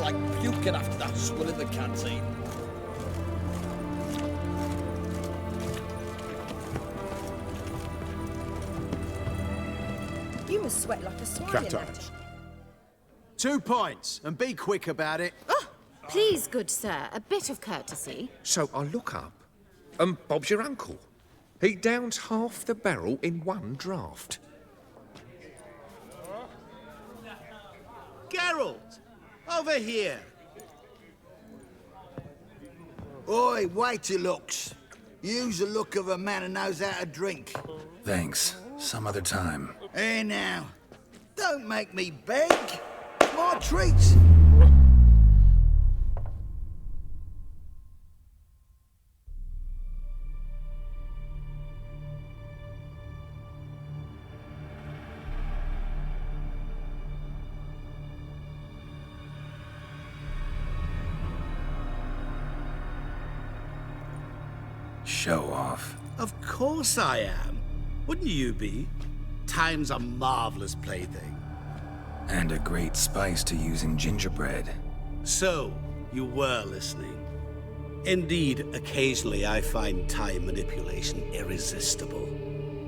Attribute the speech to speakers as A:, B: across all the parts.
A: like puking after that swill in the canteen.
B: You must sweat like a swine.
C: Cat eyes. 2 pints, and be quick about it.
D: Oh, please, good sir, a bit of courtesy.
E: So I look up, and Bob's your uncle. He downs half the barrel in one draught.
C: Geralt! Over here!
F: Oi, wait your looks. Use the look of a man who knows how to drink.
G: Thanks. Some other time.
F: Here now. Don't make me beg. My treats.
G: Show off.
C: Of course I am. Wouldn't you be? Time's a marvelous plaything.
G: And a great spice to use in gingerbread.
C: So, you were listening. Indeed, occasionally I find time manipulation irresistible.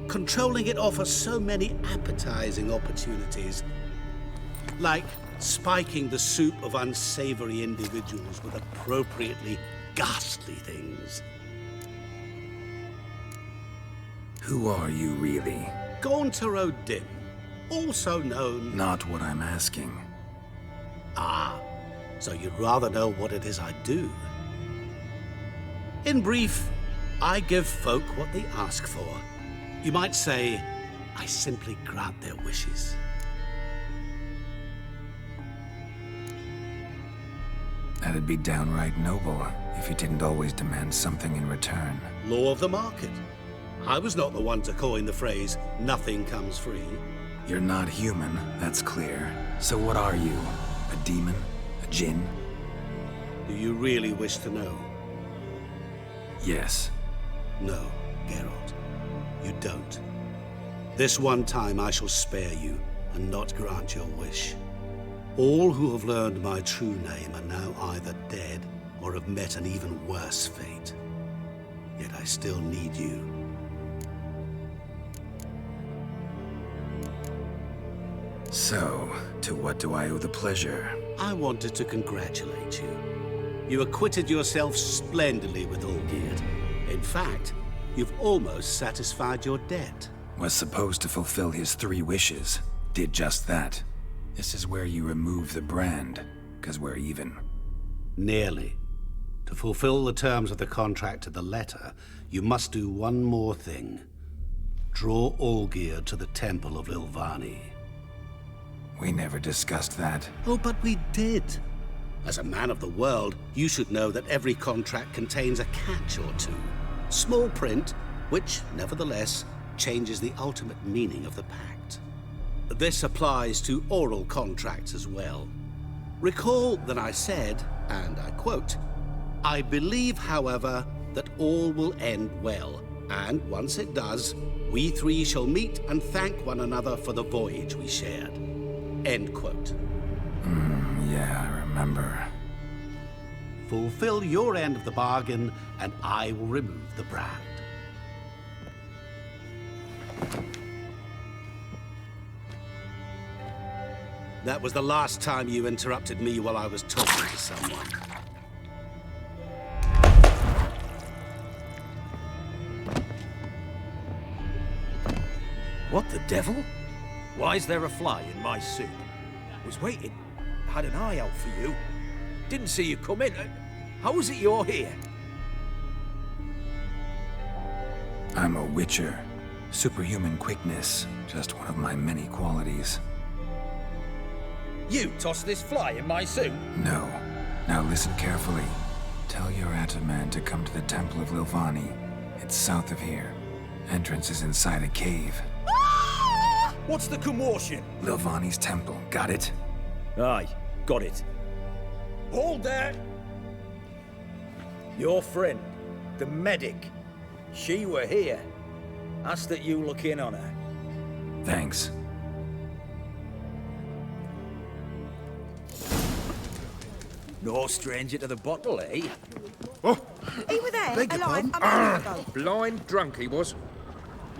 C: Controlling it offers so many appetizing opportunities. Like spiking the soup of unsavory individuals with appropriately ghastly things.
G: Who are you, really?
C: Gaunter O'Dim, also known...
G: Not what I'm asking.
C: Ah, so you'd rather know what it is I do. In brief, I give folk what they ask for. You might say, I simply grant their wishes.
G: That'd be downright noble if you didn't always demand something in return.
C: Law of the market. I was not the one to coin the phrase, nothing comes free.
G: You're not human, that's clear. So what are you? A demon? A djinn?
C: Do you really wish to know?
G: Yes.
C: No, Geralt. You don't. This one time I shall spare you and not grant your wish. All who have learned my true name are now either dead or have met an even worse fate. Yet I still need you.
G: So, to what do I owe the pleasure?
C: I wanted to congratulate you. You acquitted yourself splendidly with Olgierd. In fact, you've almost satisfied your debt.
G: Was supposed to fulfill his 3 wishes. Did just that. This is where you remove the brand, 'cause we're even.
C: Nearly. To fulfill the terms of the contract to the letter, you must do one more thing. Draw Olgierd to the Temple of Lilvani.
G: We never discussed that.
C: Oh, but we did. As a man of the world, you should know that every contract contains a catch or two. Small print, which, nevertheless, changes the ultimate meaning of the pact. This applies to oral contracts as well. Recall that I said, and I quote, "I believe, however, that all will end well, and once it does, we 3 shall meet and thank one another for the voyage we shared." End quote.
G: Yeah, I remember.
C: Fulfill your end of the bargain, and I will remove the brand. That was the last time you interrupted me while I was talking to someone.
H: What the devil? Why is there a fly in my soup? Was waiting. Had an eye out for you. Didn't see you come in. How is it you're here?
G: I'm a witcher. Superhuman quickness. Just one of my many qualities.
A: You tossed this fly in my soup?
G: No. Now listen carefully. Tell your Ataman to come to the Temple of Lilvani. It's south of here. Entrance is inside a cave.
H: What's the commotion?
G: Lilvani's temple. Got it?
H: Aye, got it. Hold there! Your friend, the medic. She were here. Asked that you look in on her.
G: Thanks.
H: No stranger to the bottle, eh?
B: He were there,
F: Beg your
B: alive,
F: pardon?
B: a moment ago.
E: Blind drunk he was.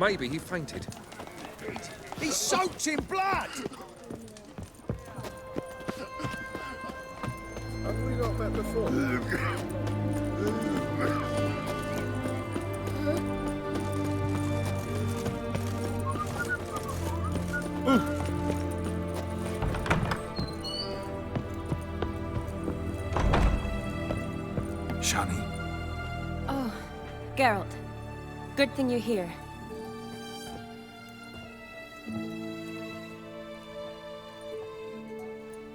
E: Maybe he fainted.
A: He's soaked in blood!
E: Have we not met before?
G: Shani,
I: Oh, Geralt. Good thing you're here.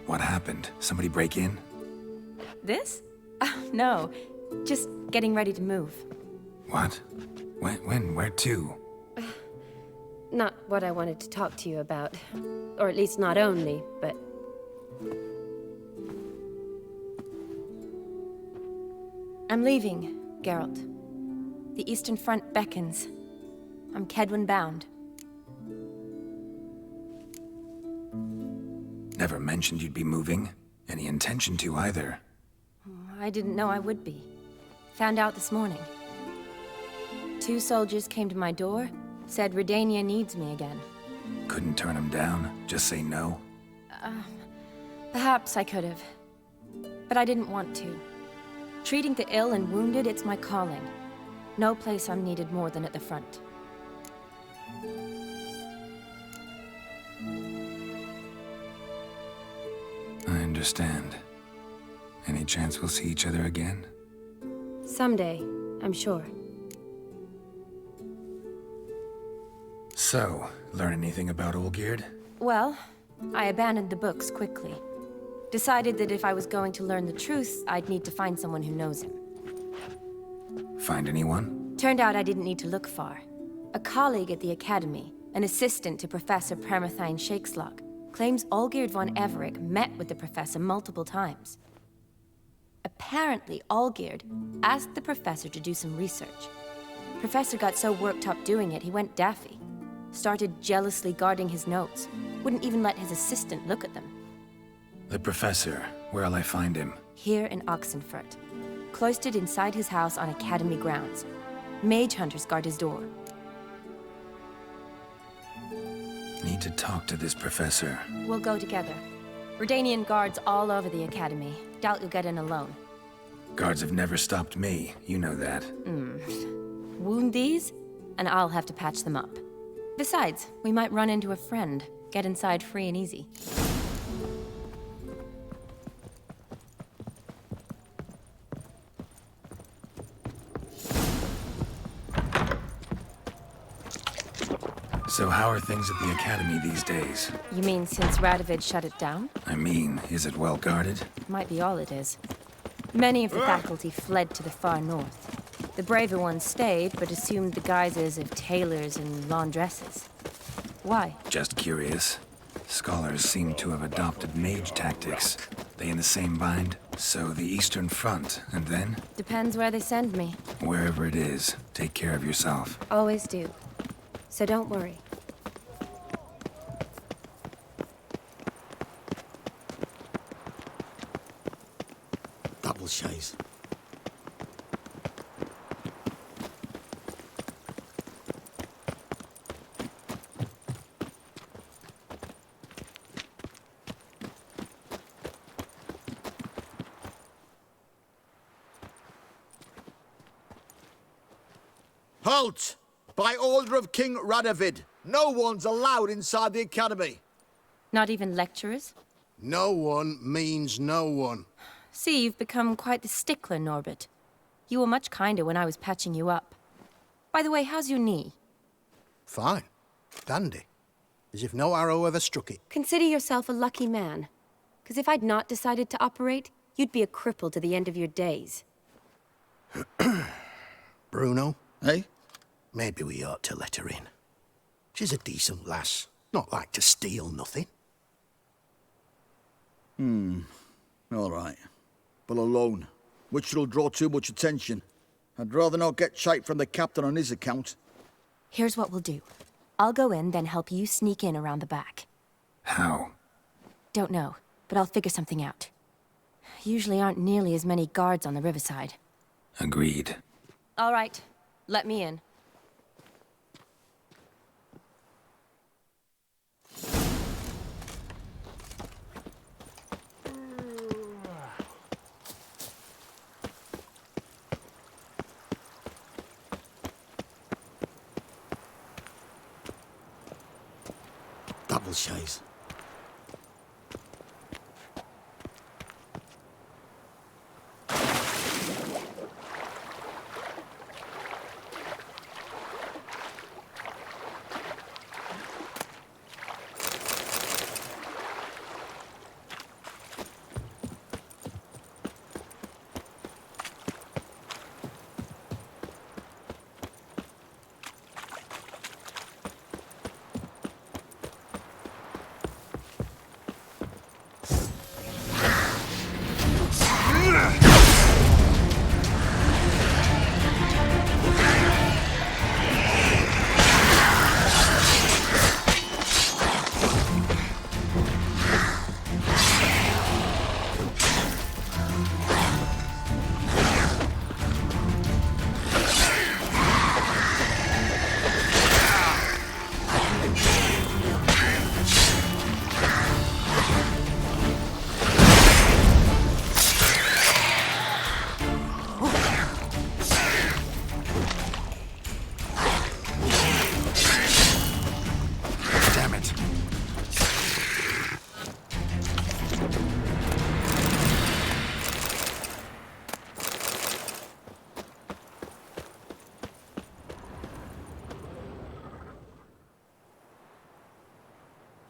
G: what happened? Somebody break in?
I: This? No. Just getting ready to move.
G: What? When? Where to?
I: Not what I wanted to talk to you about. Or at least not only, but... I'm leaving, Geralt. The Eastern Front beckons. I'm Kedwin bound.
G: Never mentioned you'd be moving. Any intention to either.
I: I didn't know I would be. Found out this morning. 2 soldiers came to my door, said Redania needs me again.
G: Couldn't turn him down? Just say no?
I: Perhaps I could have. But I didn't want to. Treating the ill and wounded, it's my calling. No place I'm needed more than at the front.
G: I understand. Any chance we'll see each other again?
I: Someday, I'm sure.
G: So, learn anything about Olgierd?
I: Well, I abandoned the books quickly. Decided that if I was going to learn the truth, I'd need to find someone who knows him.
G: Find anyone?
I: Turned out I didn't need to look far. A colleague at the Academy, an assistant to Professor Permathine Shakeslog, claims Olgierd von Everec met with the professor multiple times. Apparently, Olgierd asked the professor to do some research. Professor got so worked up doing it, he went daffy. Started jealously guarding his notes. Wouldn't even let his assistant look at them.
G: The professor. Where'll I find him?
I: Here in Oxenfurt. Cloistered inside his house on Academy grounds. Mage hunters guard his door.
G: Need to talk to this professor.
I: We'll go together. Redanian guards all over the Academy. Doubt you'll get in alone.
G: Guards have never stopped me. You know that.
I: Wound these, and I'll have to patch them up. Besides, we might run into a friend. Get inside free and easy.
G: So how are things at the Academy these days?
I: You mean since Radovid shut it down?
G: I mean, is it well guarded?
I: Might be all it is. Many of the faculty fled to the far north. The braver ones stayed, but assumed the guises of tailors and laundresses. Why?
G: Just curious. Scholars seem to have adopted mage tactics. They in the same bind? So the Eastern Front, and then?
I: Depends where they send me.
G: Wherever it is, take care of yourself.
I: Always do. So don't worry.
F: Double shays.
A: Halt! By order of King Radovid, no one's allowed inside the Academy.
I: Not even lecturers?
F: No one means no one.
I: See, you've become quite the stickler, Norbert. You were much kinder when I was patching you up. By the way, how's your knee?
F: Fine. Dandy. As if no arrow ever struck it.
I: Consider yourself a lucky man. Because if I'd not decided to operate, you'd be a cripple to the end of your days.
F: Bruno,
A: Eh?
F: maybe we ought to let her in. She's a decent lass. Not like to steal nothing.
A: All right. But alone, which will draw too much attention. I'd rather not get shite from the captain on his account.
I: Here's what we'll do. I'll go in, then help you sneak in around the back.
G: How?
I: Don't know, but I'll figure something out. Usually aren't nearly as many guards on the riverside.
G: Agreed.
I: All right, let me in.
F: Double chase.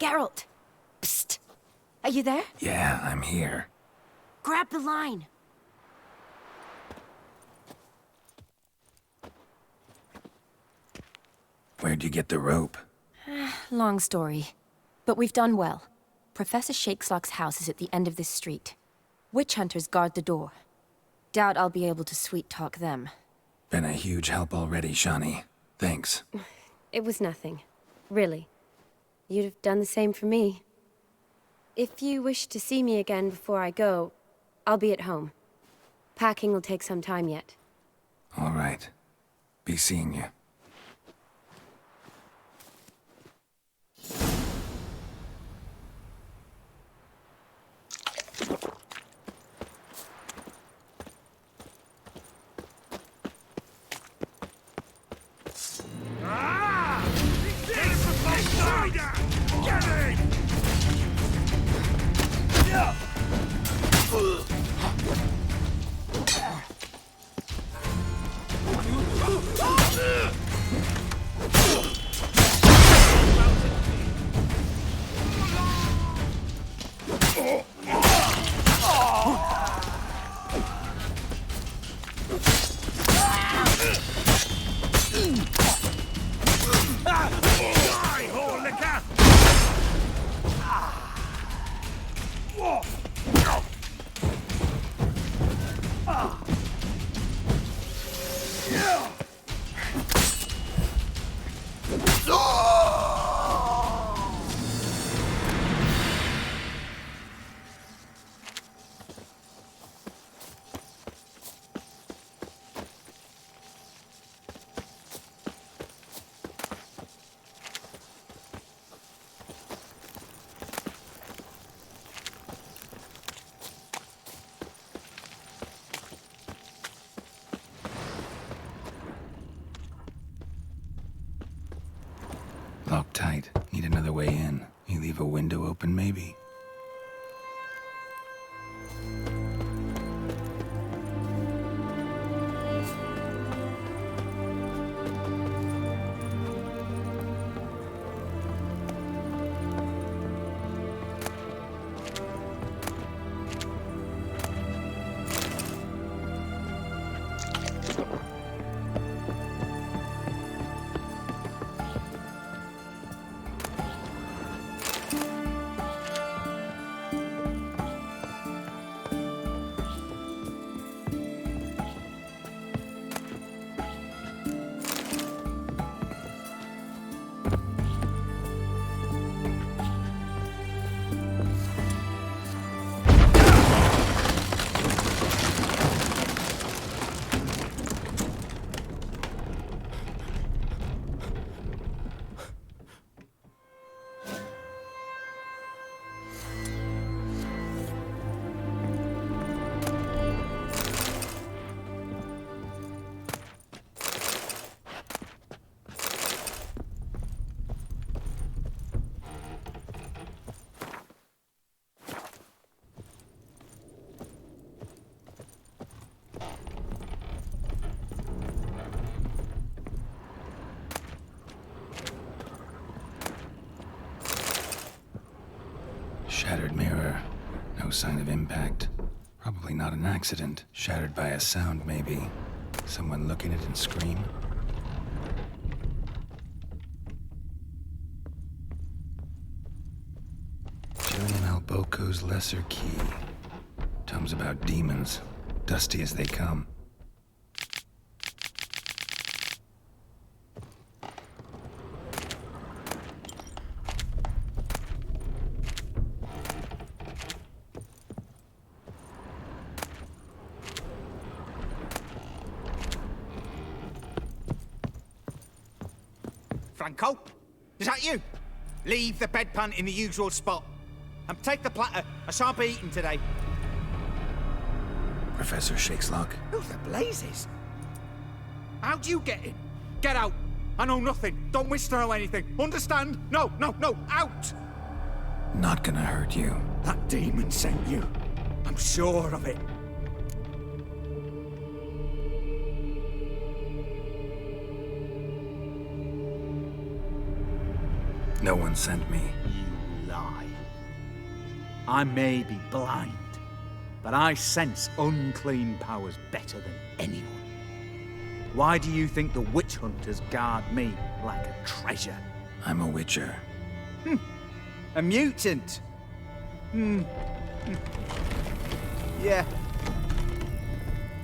I: Geralt! Psst! Are you there?
G: Yeah, I'm here.
I: Grab the line!
G: Where'd you get the rope?
I: Long story. But we've done well. Professor Shakeslock's house is at the end of this street. Witch hunters guard the door. Doubt I'll be able to sweet-talk them.
G: Been a huge help already, Shani. Thanks.
I: It was nothing. Really. You'd have done the same for me. If you wish to see me again before I go, I'll be at home. Packing will take some time yet.
G: All right. Be seeing you. Locked tight. Need another way in. You leave a window open, maybe? sign of impact. Probably not an accident. Shattered by a sound, maybe. Someone look at it and scream. Julian Alboco's Lesser Key. Tomes about demons, dusty as they come.
J: Franco? Is that you? Leave the bedpan in the usual spot. And take the platter. I shan't be eating today.
G: Professor Shakeslock.
J: Who the blazes? How'd you get in? Get out. I know nothing. Don't wish to know anything. Understand? No, no, no. Out!
G: Not gonna hurt you.
J: That demon sent you. I'm sure of it.
G: No one sent me.
J: You lie. I may be blind, but I sense unclean powers better than anyone. Why do you think the witch hunters guard me like a treasure?
G: I'm a witcher.
J: A mutant? Yeah.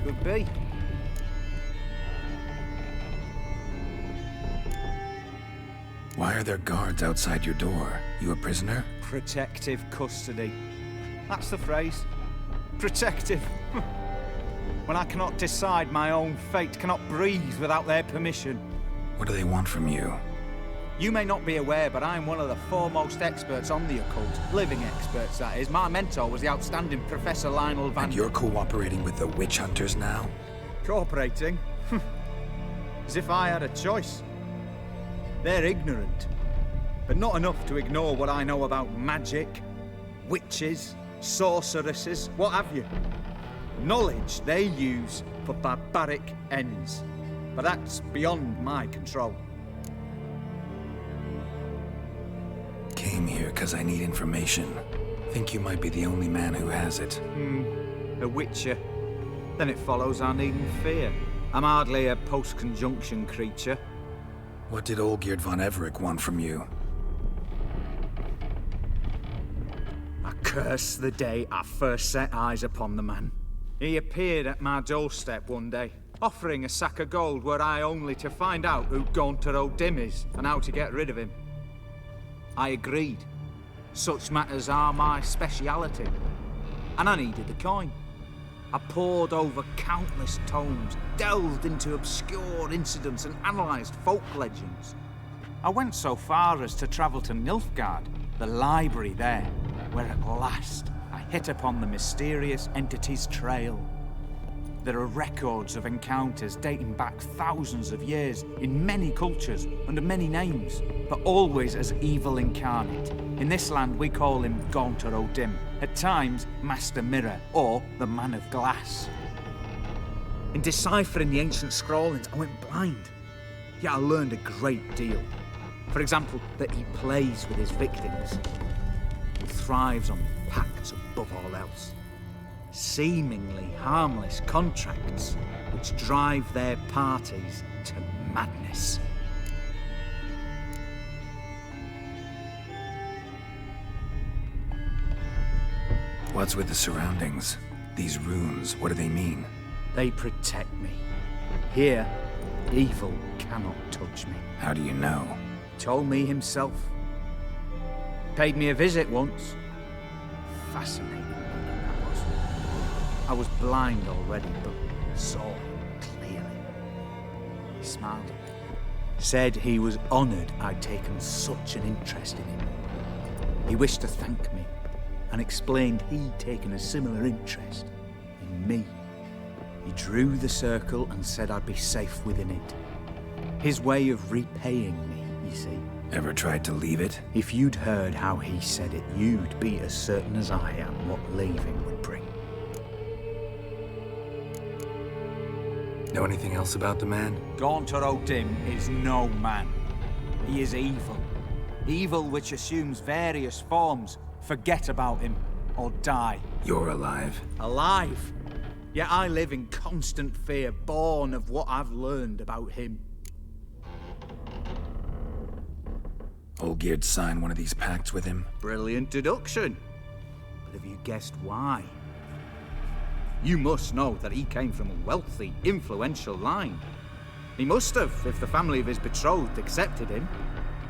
J: Could be.
G: Why are there guards outside your door? You a prisoner?
J: Protective custody. That's the phrase. Protective. When I cannot decide my own fate, cannot breathe without their permission.
G: What do they want from you?
J: You may not be aware, but I'm one of the foremost experts on the occult. Living experts, that is. My mentor was the outstanding Professor Lionel Van...
G: And you're cooperating with the witch hunters now?
J: Cooperating? As if I had a choice. They're ignorant, but not enough to ignore what I know about magic, witches, sorceresses, what have you. Knowledge they use for barbaric ends, but that's beyond my control.
G: Came here because I need information. Think you might be the only man who has it.
J: A witcher. Then it follows I needn't fear. I'm hardly a post-conjunction creature.
G: What did Olgierd von Everec want from you?
J: I curse the day I first set eyes upon the man. He appeared at my doorstep one day, offering a sack of gold were I only to find out who Gaunter O'Dim is and how to get rid of him. I agreed. Such matters are my speciality. And I needed the coin. I pored over countless tomes, delved into obscure incidents and analysed folk legends. I went so far as to travel to Nilfgaard, the library there, where at last I hit upon the mysterious entity's trail. There are records of encounters dating back thousands of years in many cultures under many names, but always as evil incarnate. In this land we call him Gaunter O'Dim, at times Master Mirror or the Man of Glass. In deciphering the ancient scrawlings I went blind, yet I learned a great deal. For example, that he plays with his victims. He thrives on pacts above all else. Seemingly harmless contracts which drive their parties to madness.
G: What's with the surroundings? These runes, what do they mean?
J: They protect me. Here, evil cannot touch me.
G: How do you know?
J: Told me himself. Paid me a visit once. Fascinating moment that was. I was blind already, but saw him clearly. He smiled. Said he was honoured I'd taken such an interest in him. He wished to thank me, and explained he'd taken a similar interest in me. He drew the circle and said I'd be safe within it. His way of repaying me, you see.
G: Ever tried to leave it?
J: If you'd heard how he said it, you'd be as certain as I am what leaving would bring.
G: Know anything else about the man?
J: Gaunter O'Dim is no man. He is evil. Evil which assumes various forms. Forget about him. or die.
G: You're alive.
J: Alive. Yet I live in constant fear, born of what I've learned about him.
G: Olgierd signed one of these pacts with him.
J: Brilliant deduction. But have you guessed why? You must know that he came from a wealthy, influential line. He must have, if the family of his betrothed accepted him.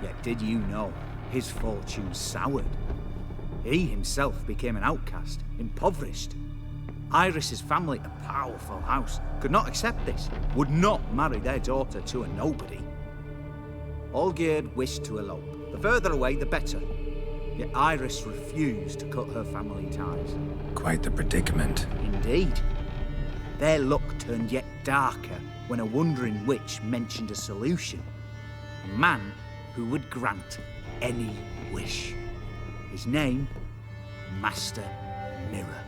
J: Yet did you know his fortune soured? He himself became an outcast, impoverished. Iris's family, a powerful house, could not accept this, would not marry their daughter to a nobody. Olgierd wished to elope. The further away, the better. Yet Iris refused to cut her family ties.
G: Quite the predicament.
J: Indeed. Their luck turned yet darker when a wandering witch mentioned a solution. A man who would grant any wish. His name, Master Mirror.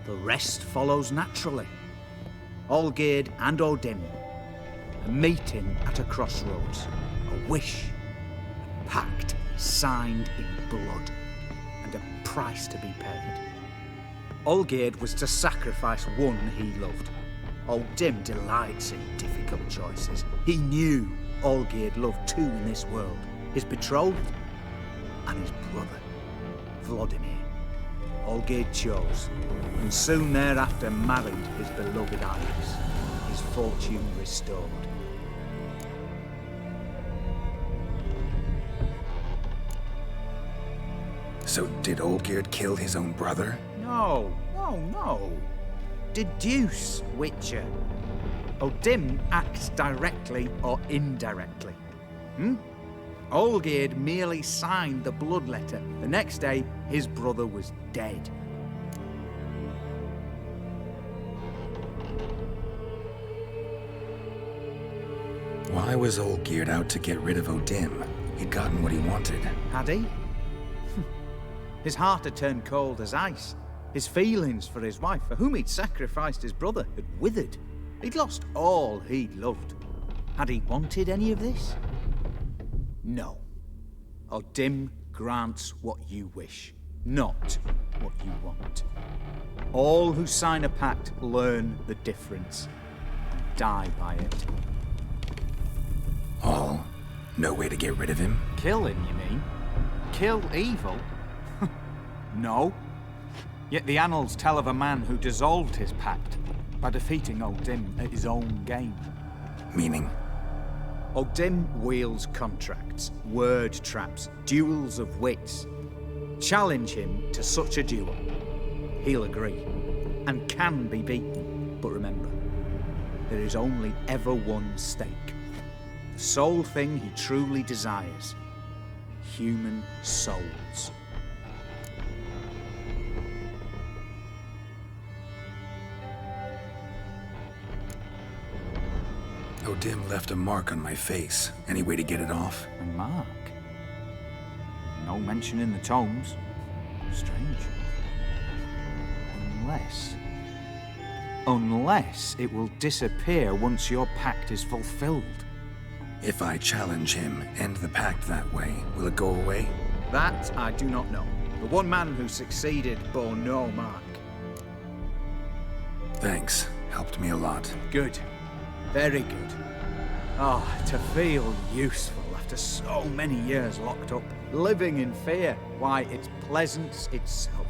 J: The rest follows naturally. Olgierd and Odin, a meeting at a crossroads, a wish, a pact signed in blood, and a price to be paid. Olgierd was to sacrifice one he loved. Odin delights in difficult choices. He knew Olgierd loved two in this world, his betrothed and his brother, Vladimir. Olgierd chose, and soon thereafter married his beloved Iris, his fortune restored.
G: So did Olgierd kill his own brother?
J: No. Deduce, Witcher. Odin acts directly or indirectly. Olgierd merely signed the blood letter. The next day, his brother was dead.
G: Why was Olgierd out to get rid of Odin? He'd gotten what he wanted.
J: Had he? His heart had turned cold as ice. His feelings for his wife, for whom he'd sacrificed his brother, had withered. He'd lost all he'd loved. Had he wanted any of this? No. Odin grants what you wish, not what you want. All who sign a pact learn the difference and die by it.
G: All? No way to get rid of him?
J: Kill him, you mean? Kill evil? No. Yet the annals tell of a man who dissolved his pact by defeating Odin at his own game.
G: Meaning?
J: Odin wields contracts, word traps, duels of wits. Challenge him to such a duel. He'll agree, and can be beaten. But remember, there is only ever one stake. The sole thing he truly desires. Human souls.
G: Odin left a mark on my face. Any way to get it off?
J: A mark? No mention in the tomes. Strange. Unless it will disappear once your pact is fulfilled.
G: If I challenge him, end the pact that way, will it go away?
J: That I do not know. The one man who succeeded bore no mark.
G: Thanks. Helped me a lot.
J: Good. Very good. Oh, to feel useful after so many years locked up, living in fear. Why, it's pleasance itself.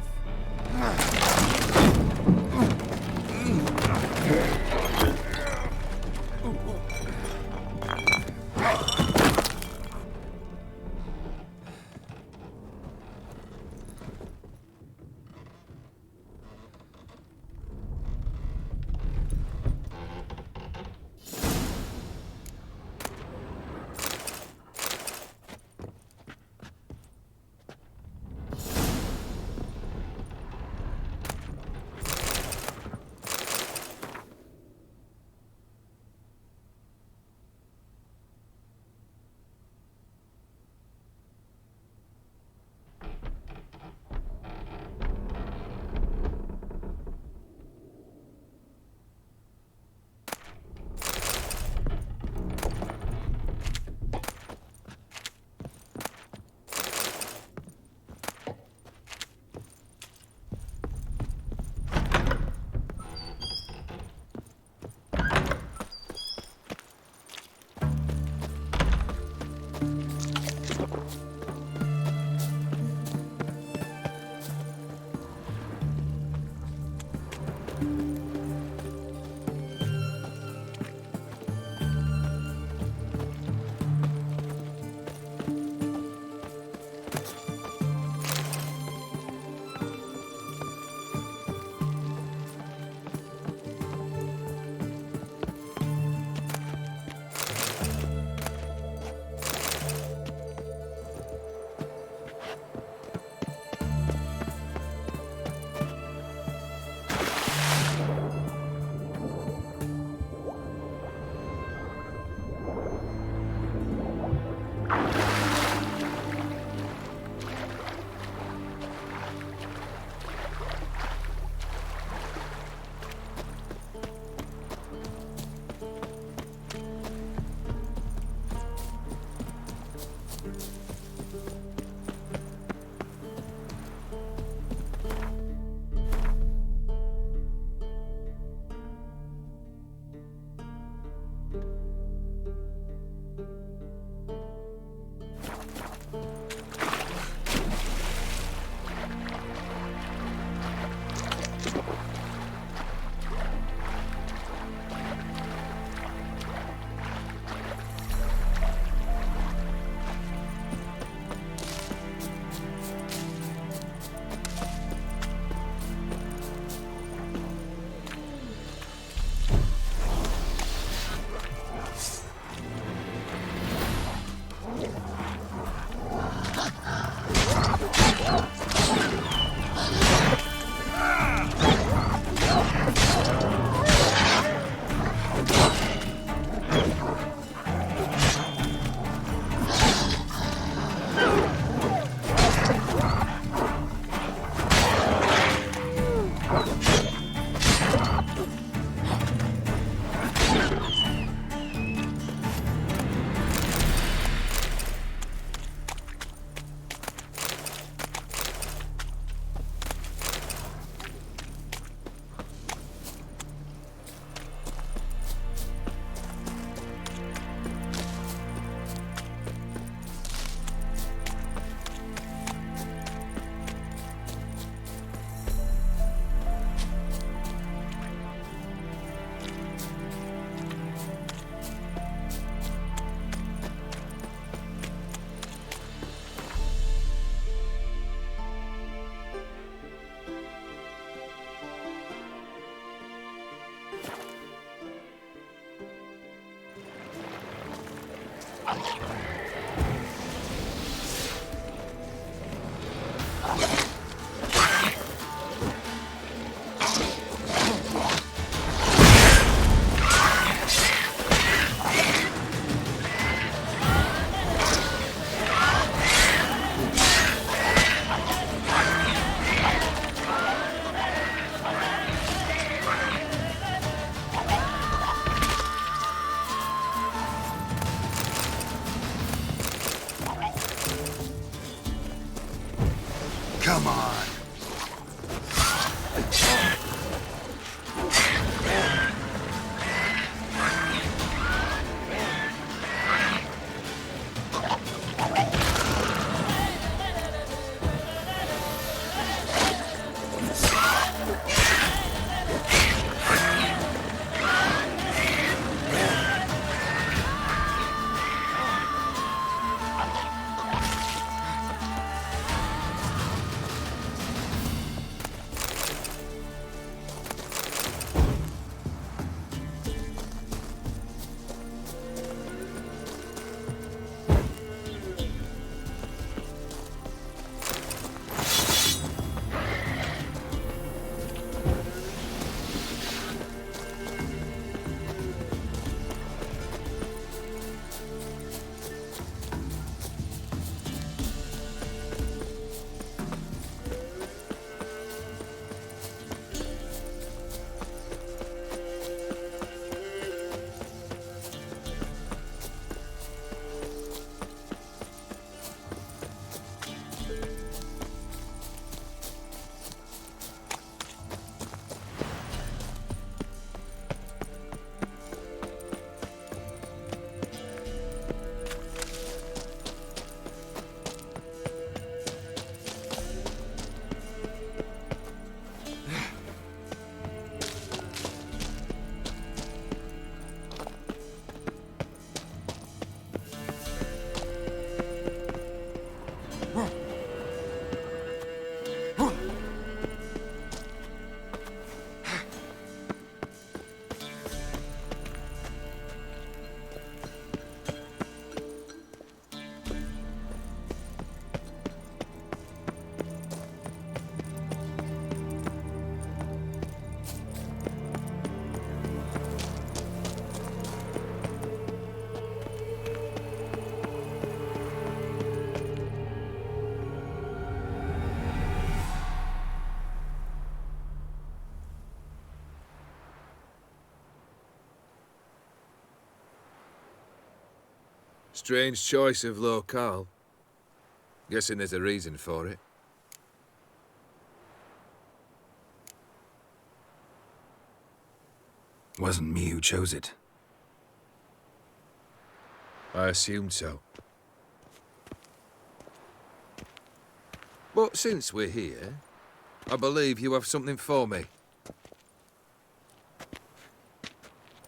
E: Strange choice of locale. Guessing there's a reason for it.
G: Wasn't me who chose it.
E: I assumed so. But since we're here, I believe you have something for me.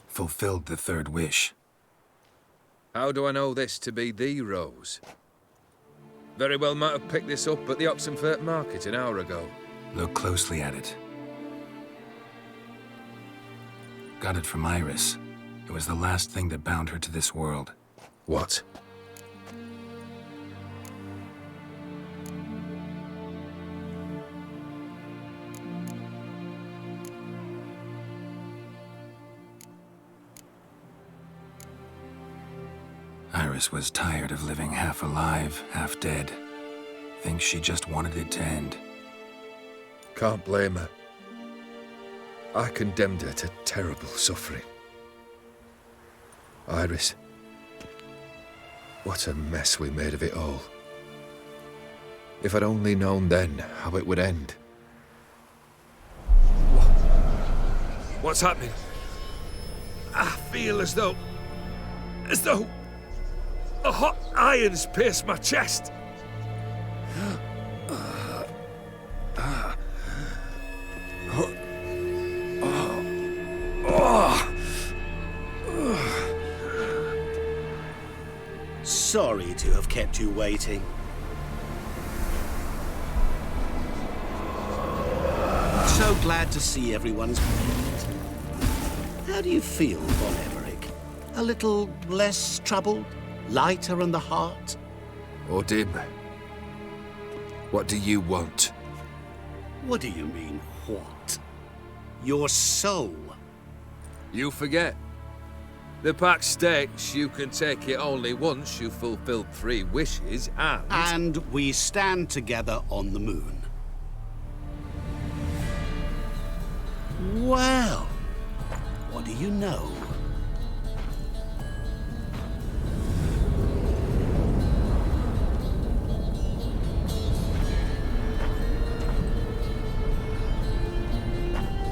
G: Fulfilled the third wish.
E: How do I know this to be the rose? Very well might have picked this up at the Oxenfurt market an hour ago.
G: Look closely at it. Got it from Iris. It was the last thing that bound her to this world.
E: What?
G: Iris was tired of living half alive, half dead. Thinks she just wanted it to end.
E: Can't blame her. I condemned her to terrible suffering. Iris. What a mess we made of it all. If I'd only known then how it would end. What's happening? I feel as though a hot iron's pierced my chest.
C: Sorry to have kept you waiting. So glad to see everyone's made. How do you feel, Von Emmerich? A little less troubled? Lighter in the heart?
E: Odim, what do you want?
C: What do you mean, what? Your soul.
E: You forget. The pact states you can take it only once you've fulfilled 3 wishes, and...
C: And we stand together on the moon. Well, what do you know?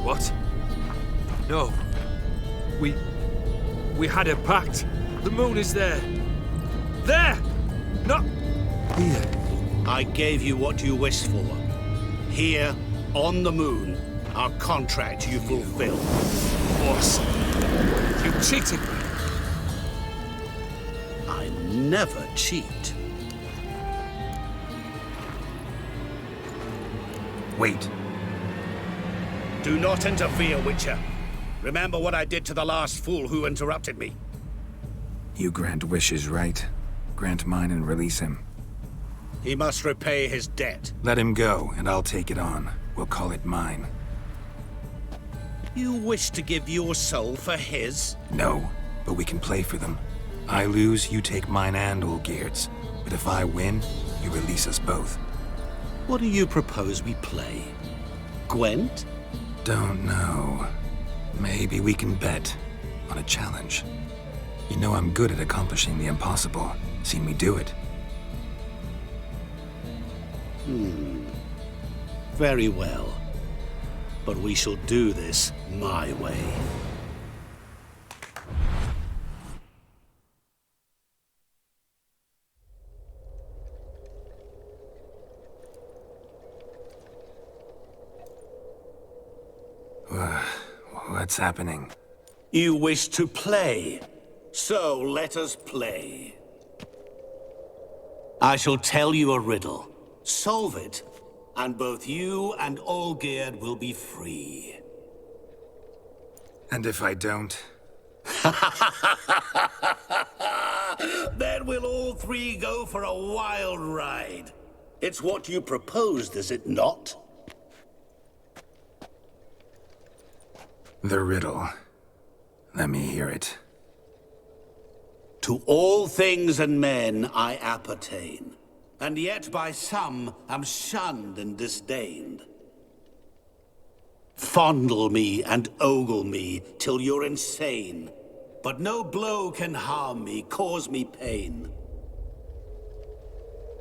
E: What? No. We had a pact. The moon is there. There! Not here.
C: I gave you what you wished for. Here, on the moon, our contract you fulfilled.
E: Boss, you cheated me.
C: I never cheat.
G: Wait.
C: Do not interfere, Witcher. Remember what I did to the last fool who interrupted me.
G: You grant wishes, right? Grant mine and release him.
C: He must repay his debt.
G: Let him go, and I'll take it on. We'll call it mine.
C: You wish to give your soul for his?
G: No, but we can play for them. I lose, you take mine and Olgierd's. But if I win, you release us both.
C: What do you propose we play? Gwent?
G: Don't know. Maybe we can bet on a challenge. You know I'm good at accomplishing the impossible. Seen me do it.
C: Very well. But we shall do this my way.
G: What's happening?
C: You wish to play, so let us play. I shall tell you a riddle. Solve it, and both you and Olgierd will be free.
G: And if I don't?
C: Then we'll all 3 go for a wild ride. It's what you proposed, is it not?
G: The riddle. Let me hear it.
C: To all things and men I appertain, and yet by some am shunned and disdained. Fondle me and ogle me till you're insane, but no blow can harm me, cause me pain.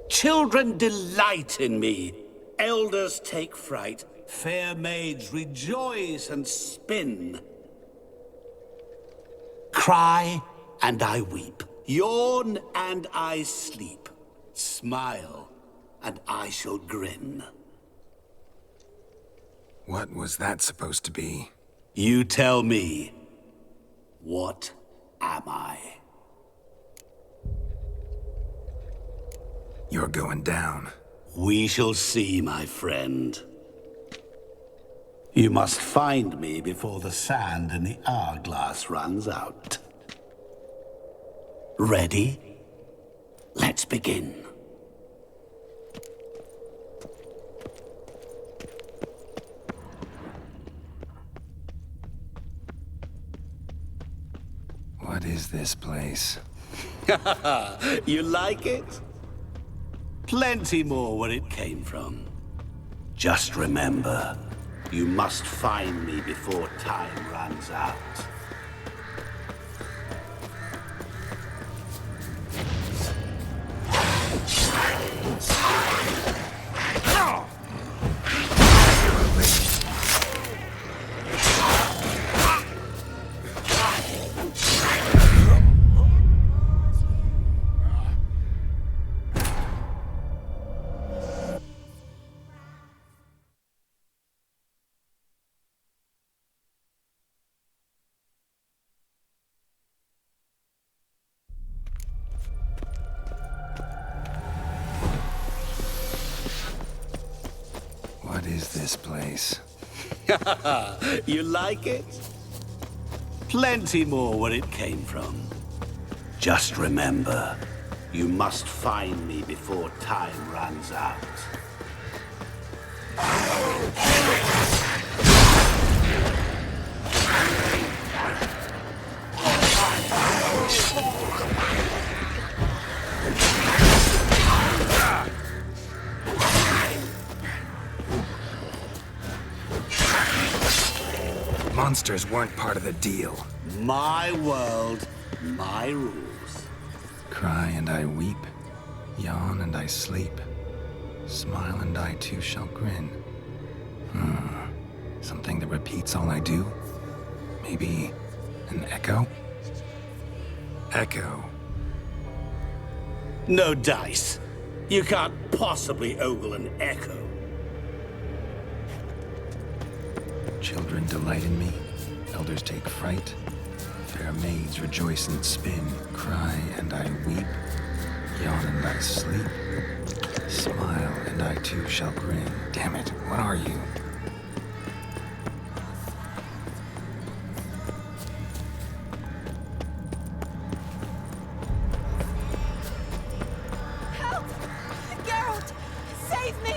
C: Children delight in me, elders take fright, fair maids rejoice and spin. Cry and I weep, yawn and I sleep, smile and I shall grin.
G: What was that supposed to be?
C: You tell me, what am I?
G: You're going down.
C: We shall see, my friend. You must find me before the sand in the hourglass runs out. Ready? Let's begin.
G: What is this place?
C: You like it? Plenty more where it came from. Just remember, you must find me before time runs out.
G: What is this place?
C: You like it? Plenty more where it came from. Just remember, you must find me before time runs out.
G: Monsters weren't part of the deal.
C: My world, my rules.
G: Cry and I weep, yawn and I sleep, smile and I too shall grin. Something that repeats all I do? Maybe an echo? Echo.
C: No dice. You can't possibly ogle an echo.
G: Children delight in me, elders take fright, fair maids rejoice and spin, cry and I weep, yawn and I sleep, smile and I too shall grin. Damn it, what are you?
B: Help! Geralt! Save me!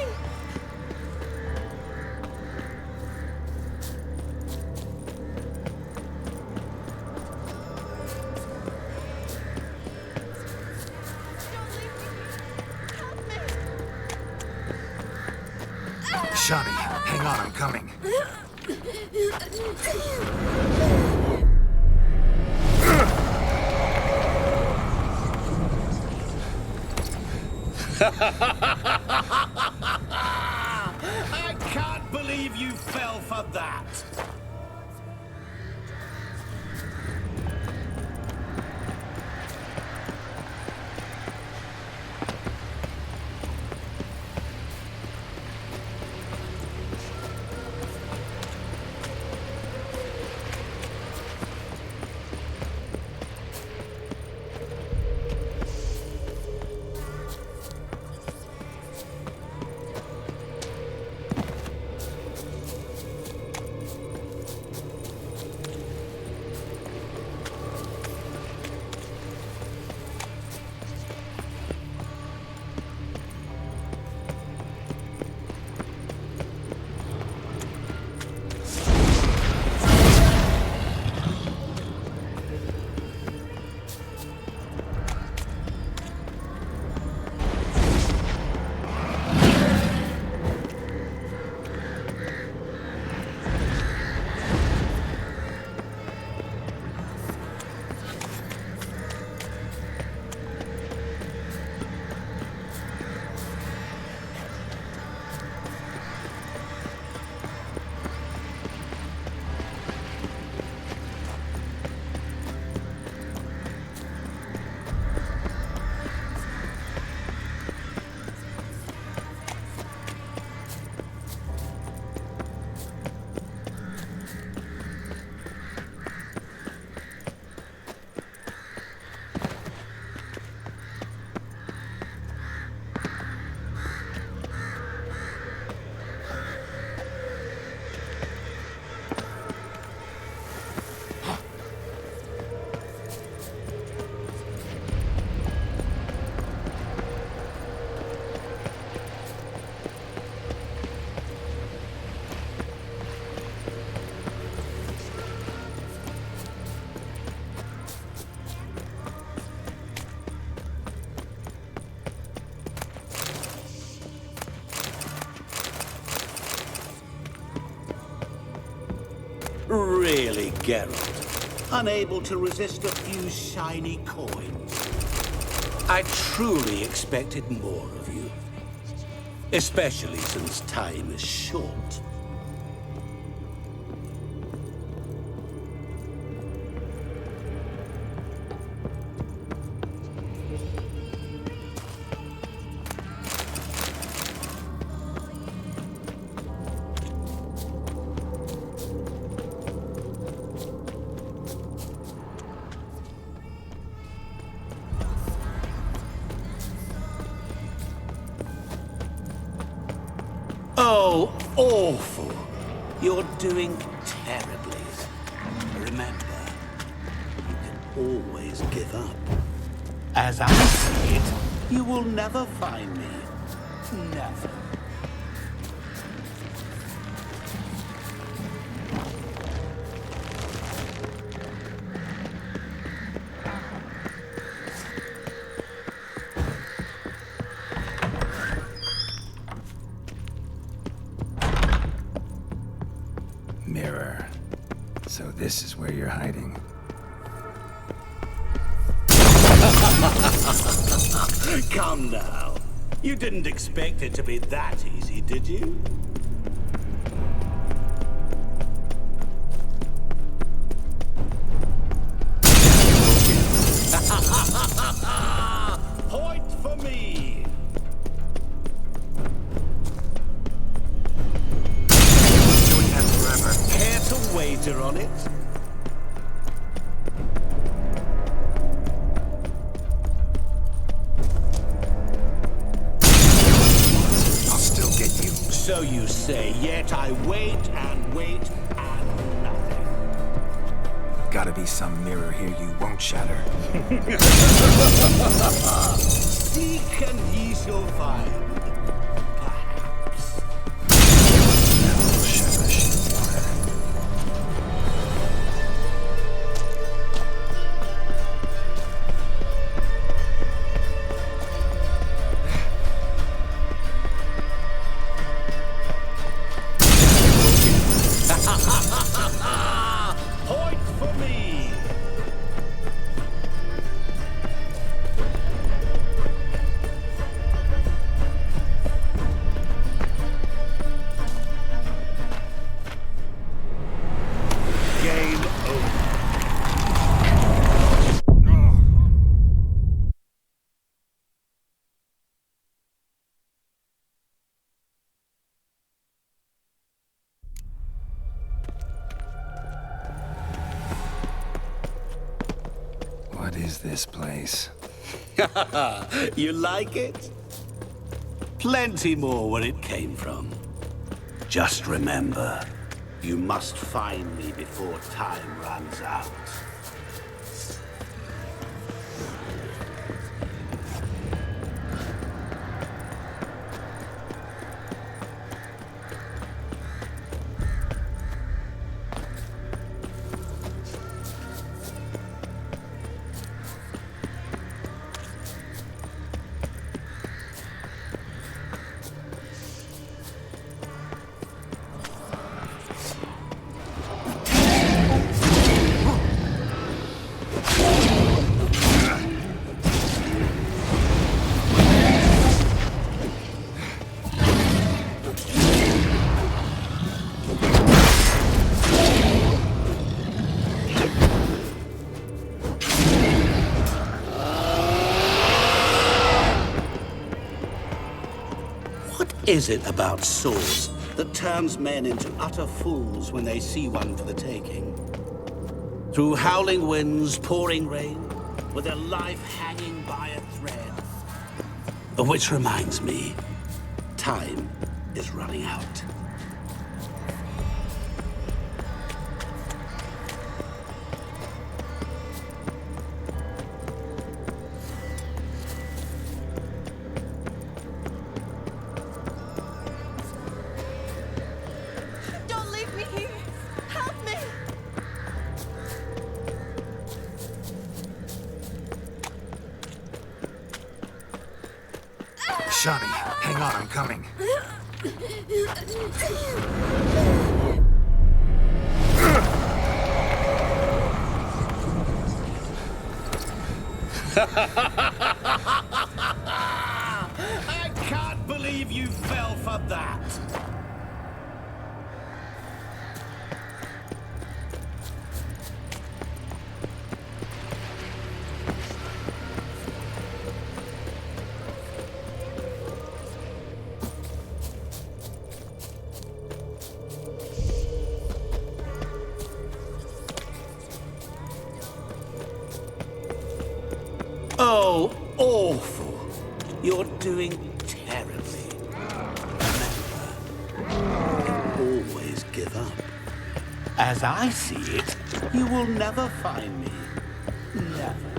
G: Shani, hang on, I'm coming.
C: I can't believe you fell for that. Really, Geralt? Unable to resist a few shiny coins? I truly expected more of you. Especially since time is short. Oh, awful. You're doing terribly. Remember, you can always give up. As I see it, you will never find me. Never.
G: Mirror. So this is where you're hiding.
C: Come now. You didn't expect it to be that easy, did you? Point for me.
G: Doing that forever.
C: Care to wager on it?
G: I'll still get you.
C: So you say, yet I wait and wait and nothing.
G: Gotta be some mirror here you won't shatter.
C: Seek and ye shall find. Perhaps.
G: Never shatter shit water.
C: Point for me. Game over.
G: What is this place?
C: You like it? Plenty more where it came from. Just remember, you must find me before time runs out. What is it about swords that turns men into utter fools when they see one for the taking? Through howling winds, pouring rain, with their life hanging by a thread. Which reminds me, time is running out.
B: Don't leave me here. Help me.
G: Shani, hang on, I'm coming.
C: I can't believe you fell for that. Oh, awful. You're doing terribly. Remember, you always give up. As I see it, you will never find me. Never.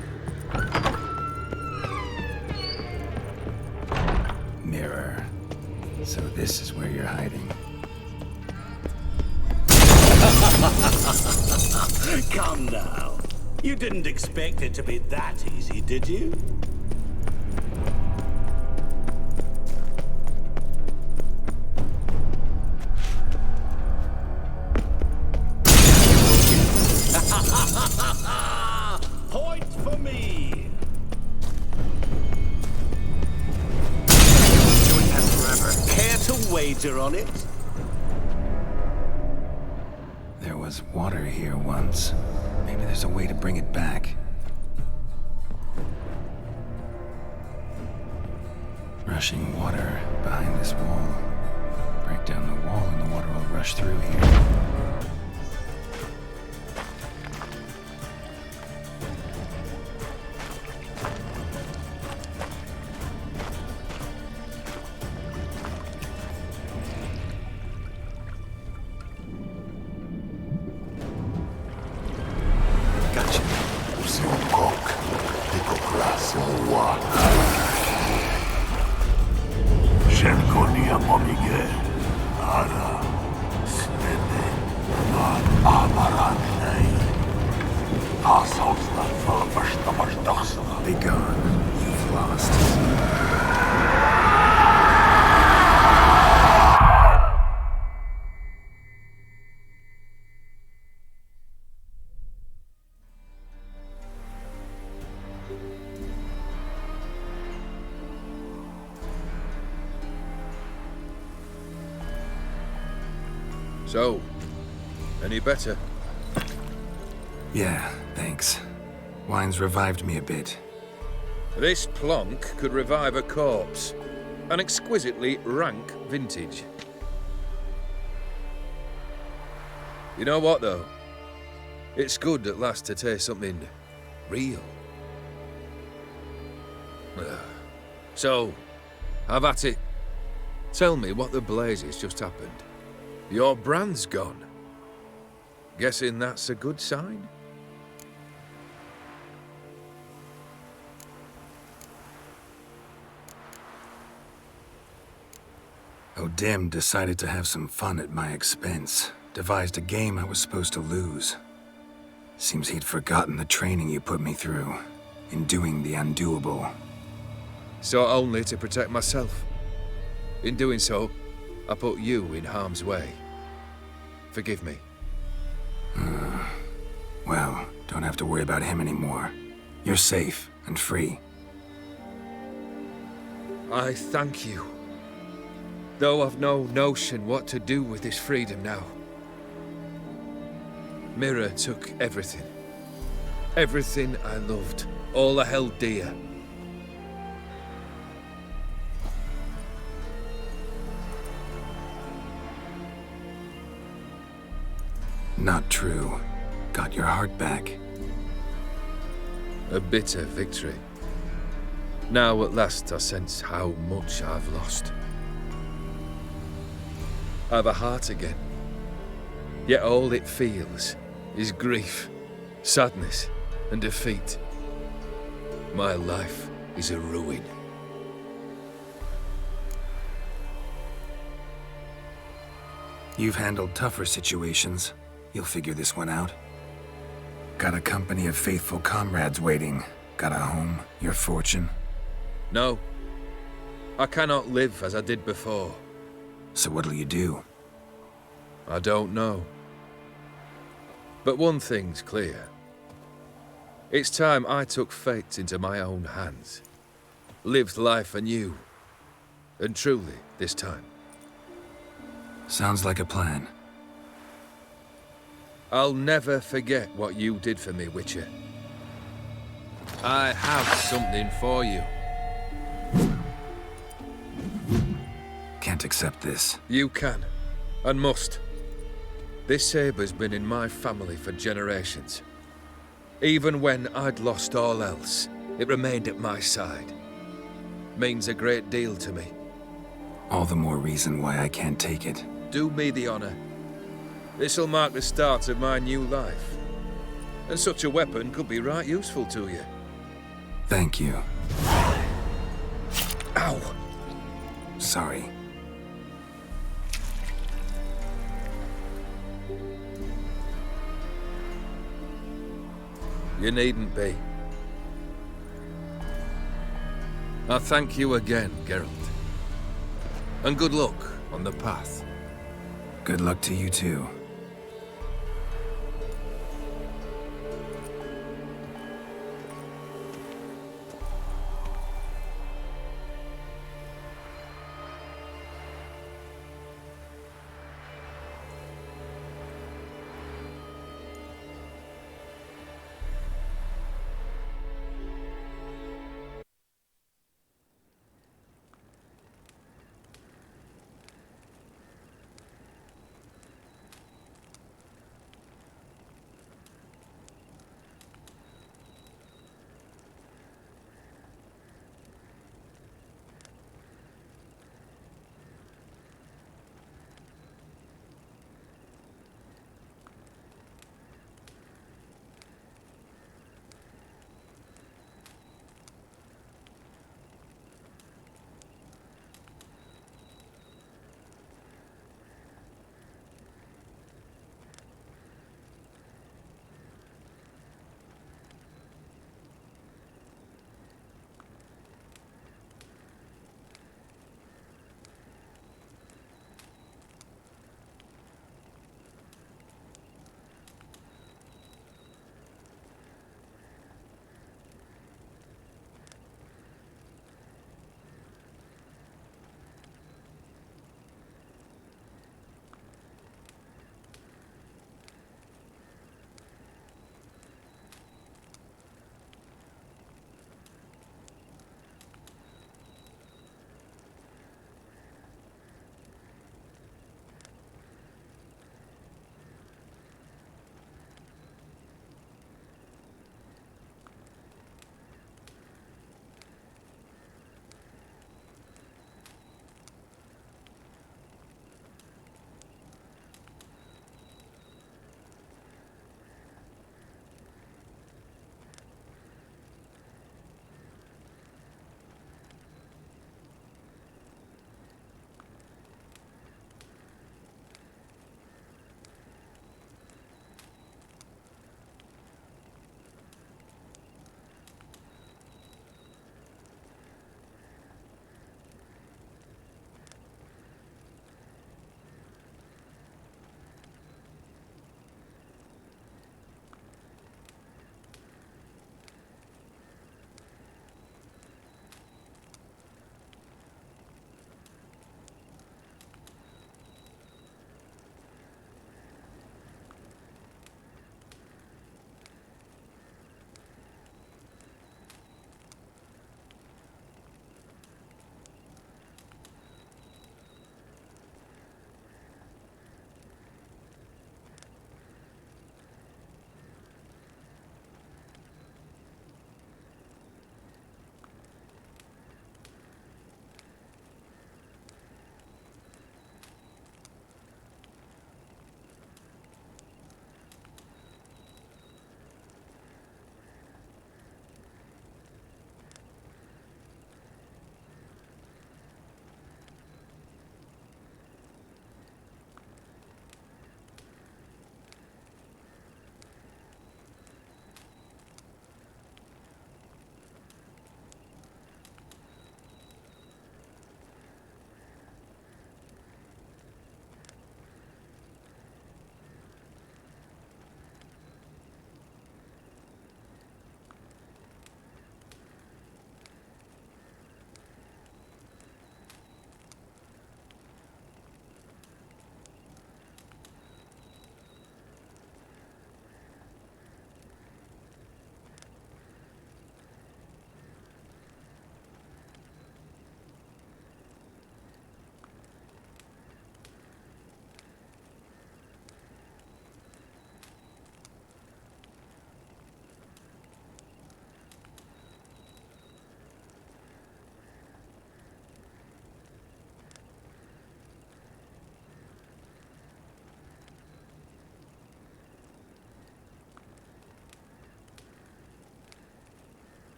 G: Mirror. So this is where you're hiding.
C: Come now. You didn't expect it to be that easy, did you? Point for me!
G: Doing that forever.
C: Care to wager on it?
G: There was water here once. Maybe there's a way to bring it back. Rushing water behind this wall. Break down the wall and the water will rush through here. Be gone. You've lost.
E: So, any better?
G: Yeah, thanks. Wine's revived me a bit.
E: This plonk could revive a corpse. An exquisitely rank vintage. You know what, though? It's good at last to taste something real. So, have at it. Tell me what the blazes just happened. Your brand's gone. Guessing that's a good sign?
G: O'Dim decided to have some fun at my expense. Devised a game I was supposed to lose. Seems he'd forgotten the training you put me through in doing the undoable.
E: So only to protect myself. In doing so, I put you in harm's way. Forgive me.
G: Well, don't have to worry about him anymore. You're safe and free.
E: I thank you. Though I've no notion what to do with this freedom now. Mirror took everything. Everything I loved. All I held dear.
G: Not true. Got your heart back.
E: A bitter victory. Now at last I sense how much I've lost. I've a heart again. Yet all it feels is grief, sadness, and defeat. My life is a ruin.
G: You've handled tougher situations. You'll figure this one out. Got a company of faithful comrades waiting. Got a home, your fortune.
E: No. I cannot live as I did before.
G: So what'll you do?
E: I don't know. But one thing's clear. It's time I took fate into my own hands. Lived life anew. And truly, this time.
G: Sounds like a plan.
E: I'll never forget what you did for me, Witcher. I have something for you.
G: Can't accept this.
E: You can, and must. This sabre's been in my family for generations. Even when I'd lost all else, it remained at my side. Means a great deal to me.
G: All the more reason why I can't take it.
E: Do me the honor. This'll mark the start of my new life. And such a weapon could be right useful to you.
G: Thank you.
E: Ow!
G: Sorry.
E: You needn't be. I thank you again, Geralt. And good luck on the path.
G: Good luck to you too.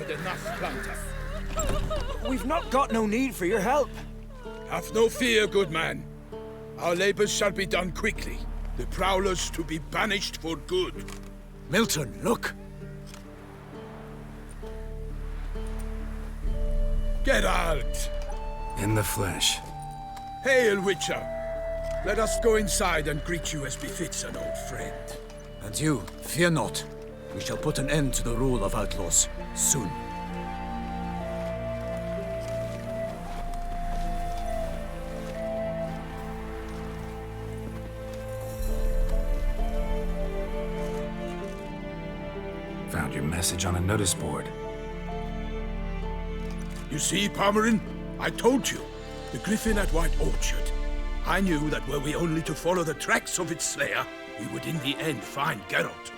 K: with enough plunder.
H: We've not got no need for your help.
K: Have no fear, good man. Our labors shall be done quickly. The prowlers to be banished for good.
H: Milton, look!
K: Geralt!
G: In the flesh.
K: Hail, Witcher! Let us go inside and greet you as befits an old friend.
L: And you, fear not. We shall put an end to the rule of outlaws, soon.
G: Found your message on a notice board.
K: You see, Palmerin? I told you. The griffin at White Orchard. I knew that were we only to follow the tracks of its slayer, we would in the end find Geralt.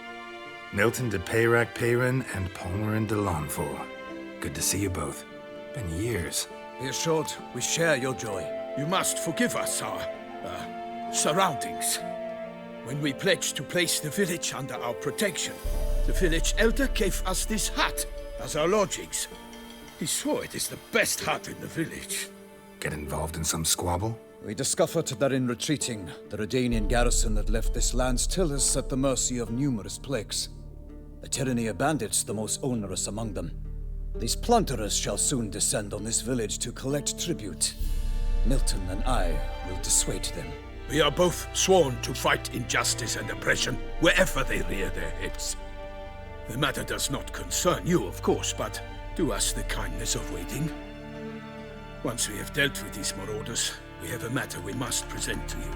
G: Milton de Peyrac Peyrin and Palmerin de Lawnful. Good to see you both. Been years.
L: Be assured, we share your joy.
K: You must forgive us our, surroundings. When we pledged to place the village under our protection, the village elder gave us this hut as our lodgings. He swore it is the best hut in the village.
G: Get involved in some squabble?
L: We discovered that in retreating, the Redanian garrison that left this land still is at the mercy of numerous plagues. A tyranny of bandits, the most onerous among them. These plunderers shall soon descend on this village to collect tribute. Milton and I will dissuade them.
K: We are both sworn to fight injustice and oppression wherever they rear their heads. The matter does not concern you, of course, but do us the kindness of waiting. Once we have dealt with these marauders, we have a matter we must present to you.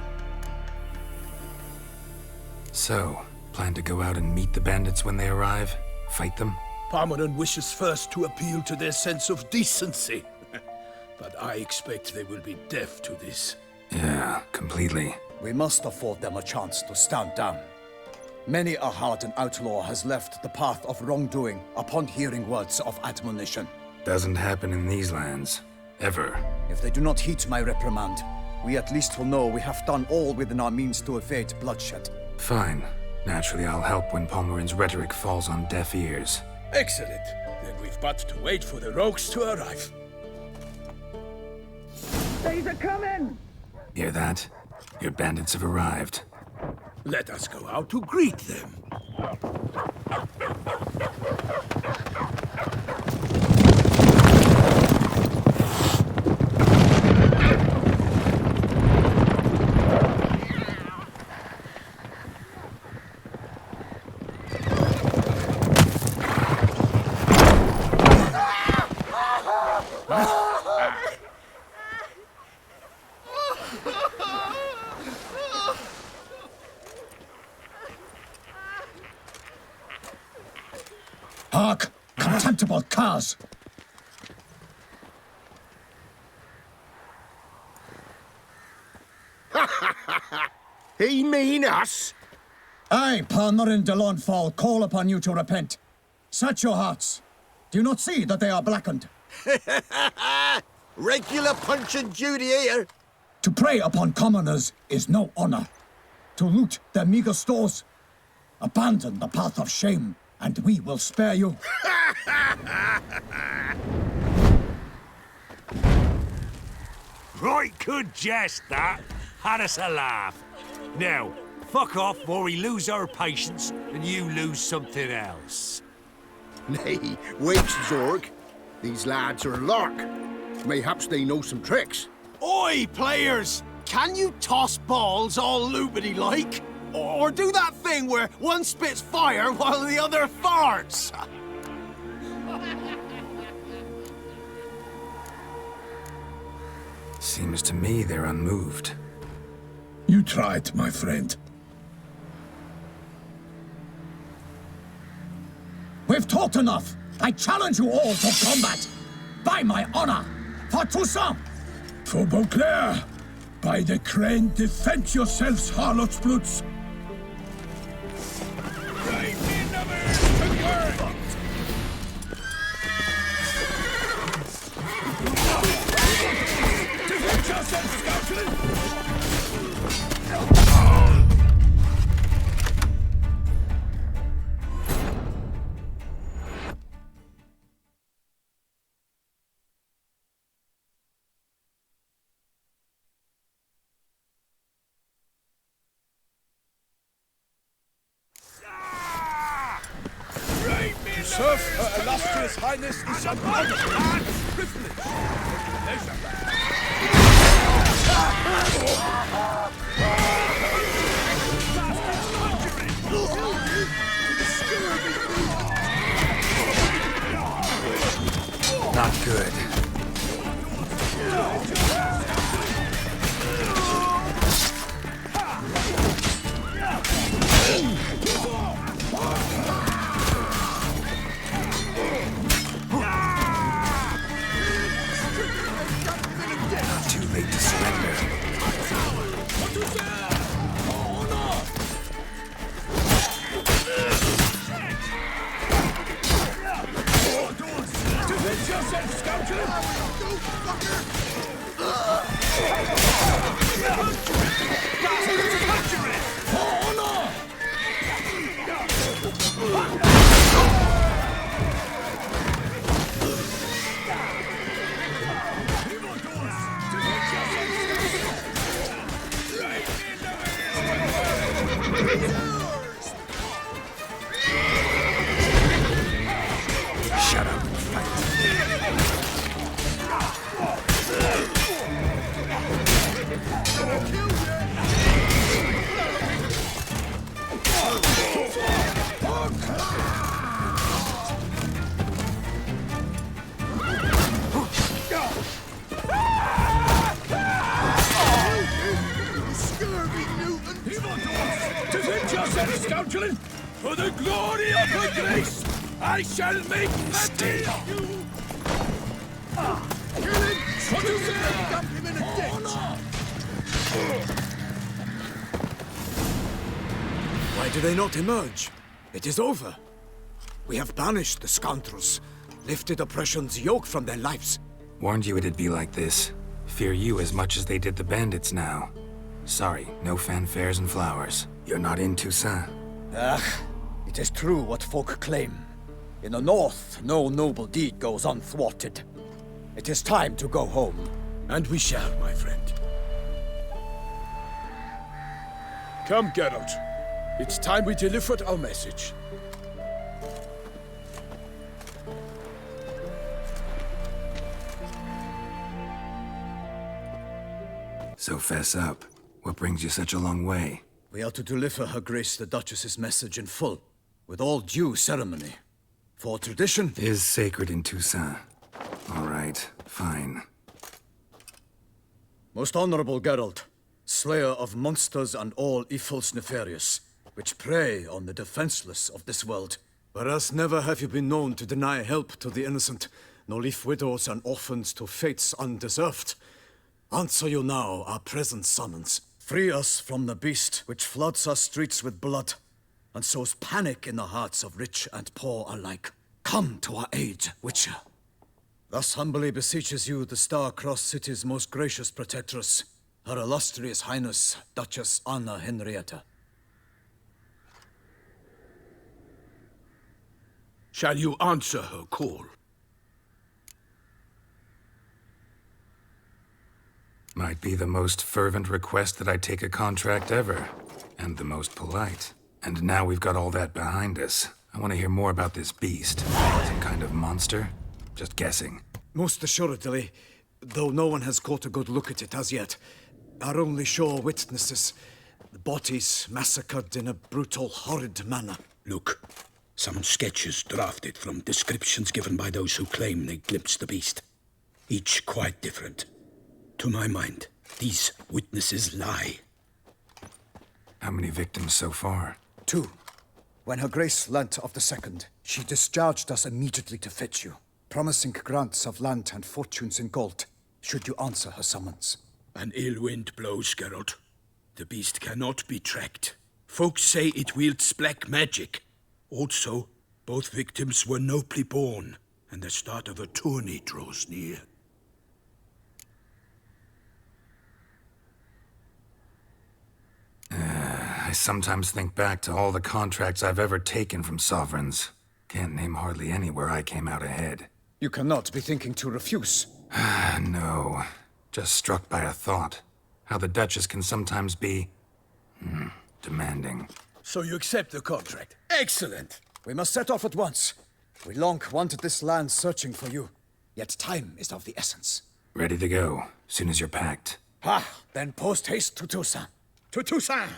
G: So, plan to go out and meet the bandits when they arrive? Fight them?
K: Palmerin wishes first to appeal to their sense of decency. But I expect they will be deaf to this.
G: Yeah, completely.
L: We must afford them a chance to stand down. Many a hardened outlaw has left the path of wrongdoing upon hearing words of admonition.
G: Doesn't happen in these lands. Ever.
L: If they do not heed my reprimand, we at least will know we have done all within our means to evade bloodshed.
G: Fine. Naturally, I'll help when Palmerin's rhetoric falls on deaf ears.
K: Excellent. Then we've but to wait for the rogues to arrive.
M: They's a coming!
G: Hear that? Your bandits have arrived.
K: Let us go out to greet them.
L: Hark! Contemptible curs!
F: He mean us?
L: I, Palmerin de Lawnfall, call upon you to repent. Search your hearts. Do you not see that they are blackened?
F: Regular Punch and Judy here.
L: To prey upon commoners is no honor. To loot their meager stores, abandon the path of shame, and we will spare you.
H: Right good jest, that. Had us a laugh. Now, fuck off before we lose our patience and you lose something else.
F: Nay, wait, Zorg. These lads are a lark. Mayhaps they know some tricks.
N: Oi, players! Can you toss balls all loopity-like? Or do that thing where one spits fire while the other farts?
G: Seems to me they're unmoved.
K: You tried, my friend.
L: We've talked enough. I challenge you all to combat. By my honor, for Toussaint.
K: For Beauclair, by the crane, defend yourselves, harlots bloods. Defend yourselves, His Highness is a privilege.
G: Not good. Too late to surrender. Shut up and fight.
K: Defend yourself, scoundrel! For the glory of her grace, I shall make
G: Stay.
K: Kill him! What you say? Dump him in a ditch!
L: Why do they not emerge? It is over. We have banished the scoundrels, lifted oppression's yoke from their lives.
G: Warned you it'd be like this. Fear you as much as they did the bandits now. Sorry, no fanfares and flowers. You're not in Toussaint.
L: Ugh, it is true what folk claim. In the north, no noble deed goes unthwarted. It is time to go home.
K: And we shall, my friend. Come, Geralt. It's time we delivered our message.
G: So fess up. What brings you such a long way?
L: We are to deliver Her Grace the Duchess's message in full, with all due ceremony. For tradition
G: is sacred in Toussaint. All right, fine.
L: Most honorable Geralt, slayer of monsters and all evils nefarious, which prey on the defenseless of this world. Whereas never have you been known to deny help to the innocent, nor leave widows and orphans to fates undeserved. Answer you now our present summons. Free us from the beast which floods our streets with blood, and sows panic in the hearts of rich and poor alike. Come to our aid, Witcher. Thus humbly beseeches you the Star-Crossed City's most gracious protectress, Her Illustrious Highness, Duchess Anna Henrietta.
K: Shall you answer her call?
G: Might be the most fervent request that I take a contract ever, and the most polite. And now we've got all that behind us. I want to hear more about this beast. Some kind of monster? Just guessing.
L: Most assuredly, though no one has caught a good look at it as yet. Our only sure witnesses, the bodies massacred in a brutal, horrid manner.
K: Look, some sketches drafted from descriptions given by those who claim they glimpsed the beast. Each quite different. To my mind, these witnesses lie.
G: How many victims so far?
L: 2. When Her Grace learnt of the second, she discharged us immediately to fetch you, promising grants of land and fortunes in gold, should you answer her summons.
K: An ill wind blows, Geralt. The beast cannot be tracked. Folks say it wields black magic. Also, both victims were nobly born, and the start of a tourney draws near.
G: I sometimes think back to all the contracts I've ever taken from sovereigns. Can't name hardly any where I came out ahead.
L: You cannot be thinking to refuse.
G: No. Just struck by a thought. How the Duchess can sometimes be... demanding.
K: So you accept the contract? Excellent!
L: We must set off at once. We long wanted this land searching for you, yet time is of the essence.
G: Ready to go, soon as you're packed.
L: Ah, then post haste to Toussaint.
K: To Toussaint!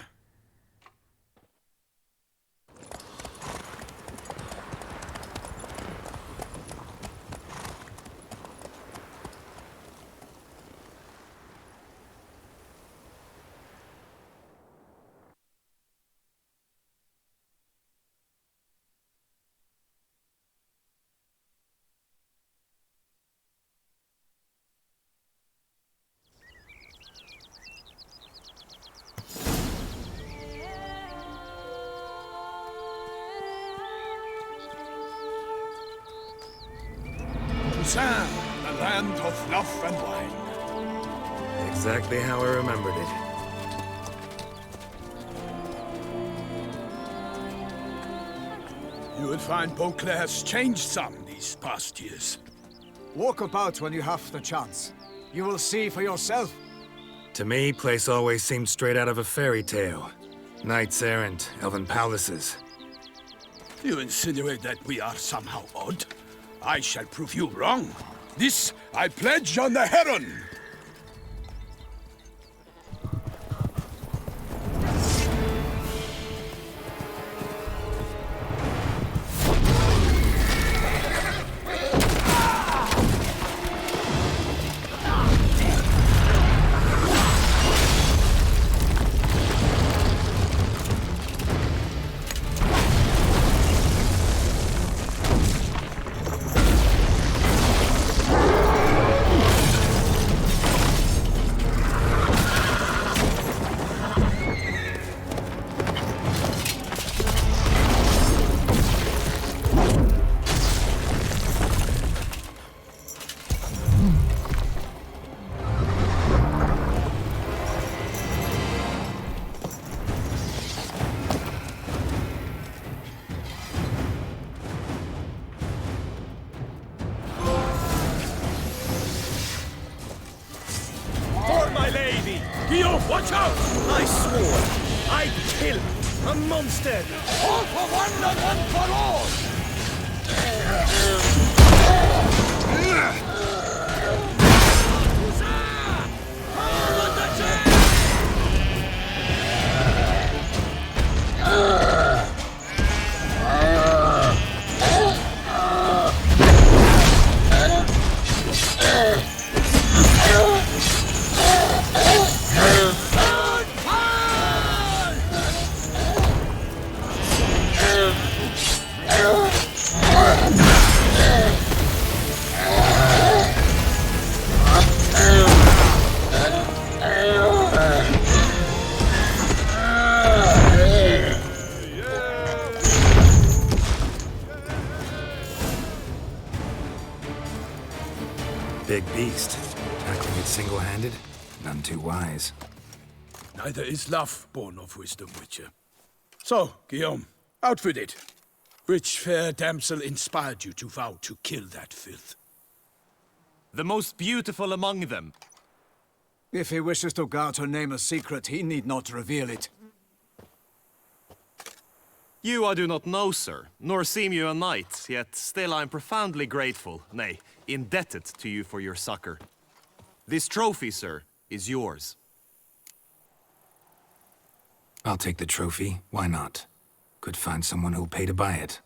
K: Toussaint, the land of love and wine.
G: Exactly how I remembered it.
K: You will find Beauclair has changed some these past years.
L: Walk about when you have the chance. You will see for yourself.
G: To me, place always seemed straight out of a fairy tale. Knights errant, elven palaces.
K: You insinuate that we are somehow odd? I shall prove you wrong. This I pledge on the Heron!
N: Watch out! I swore I'd kill a monster! All for one and one for all!
G: Big beast. Tackling it single-handed? None too wise.
K: Neither is love born of wisdom, Witcher. So, Guillaume, out with it. Which fair damsel inspired you to vow to kill that filth?
N: The most beautiful among them.
L: If he wishes to guard her name a secret, he need not reveal it.
N: You I do not know, sir, nor seem you a knight, yet still I am profoundly grateful, nay, indebted to you for your succor. This trophy, sir, is yours.
G: I'll take the trophy. Why not? Could find someone who'll pay to buy it.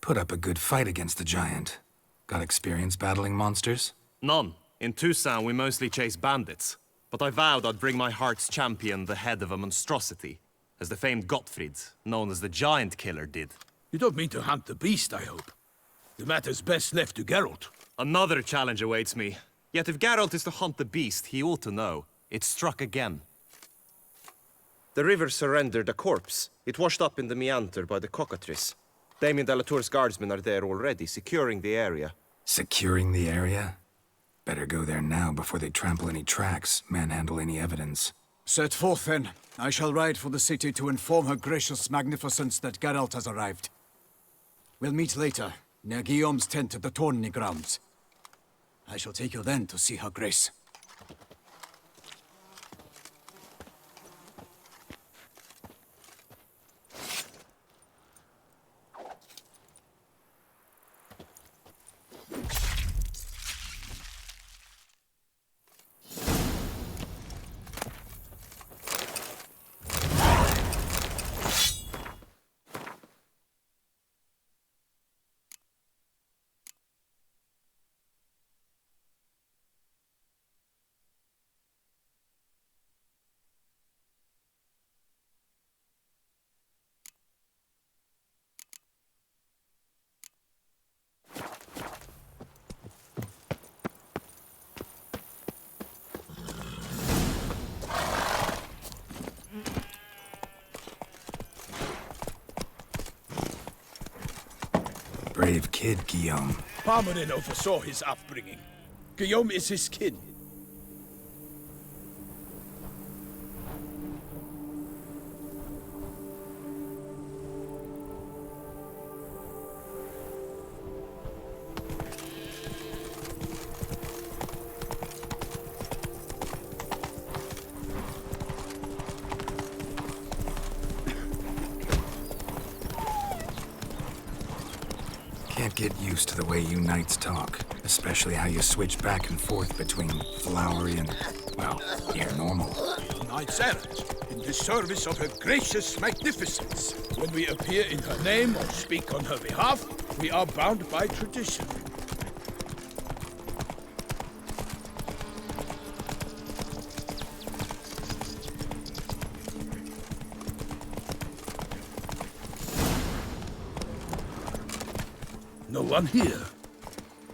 G: Put up a good fight against the giant. Got experience battling monsters?
N: None. In Toussaint we mostly chase bandits. But I vowed I'd bring my heart's champion the head of a monstrosity, as the famed Gottfried, known as the Giant Killer, did.
K: You don't mean to hunt the beast, I hope. The matter's best left to Geralt.
N: Another challenge awaits me. Yet if Geralt is to hunt the beast, he ought to know. It struck again. The river surrendered a corpse. It washed up in the meander by the cockatrice. Damien de la Tour's guardsmen are there already, securing the area.
G: Securing the area? Better go there now before they trample any tracks, manhandle any evidence.
L: Set forth, then. I shall ride for the city to inform her gracious magnificence that Geralt has arrived. We'll meet later, near Guillaume's tent at the tourney grounds. I shall take you then to see her grace.
G: brave kid, Guillaume.
K: Parmanin oversaw his upbringing. Guillaume is his kin.
G: Can't get used to the way you knights talk, especially how you switch back and forth between flowery and, well, near normal.
K: Knights errant, in the service of her gracious magnificence. When we appear in her name or speak on her behalf, we are bound by tradition. No one here.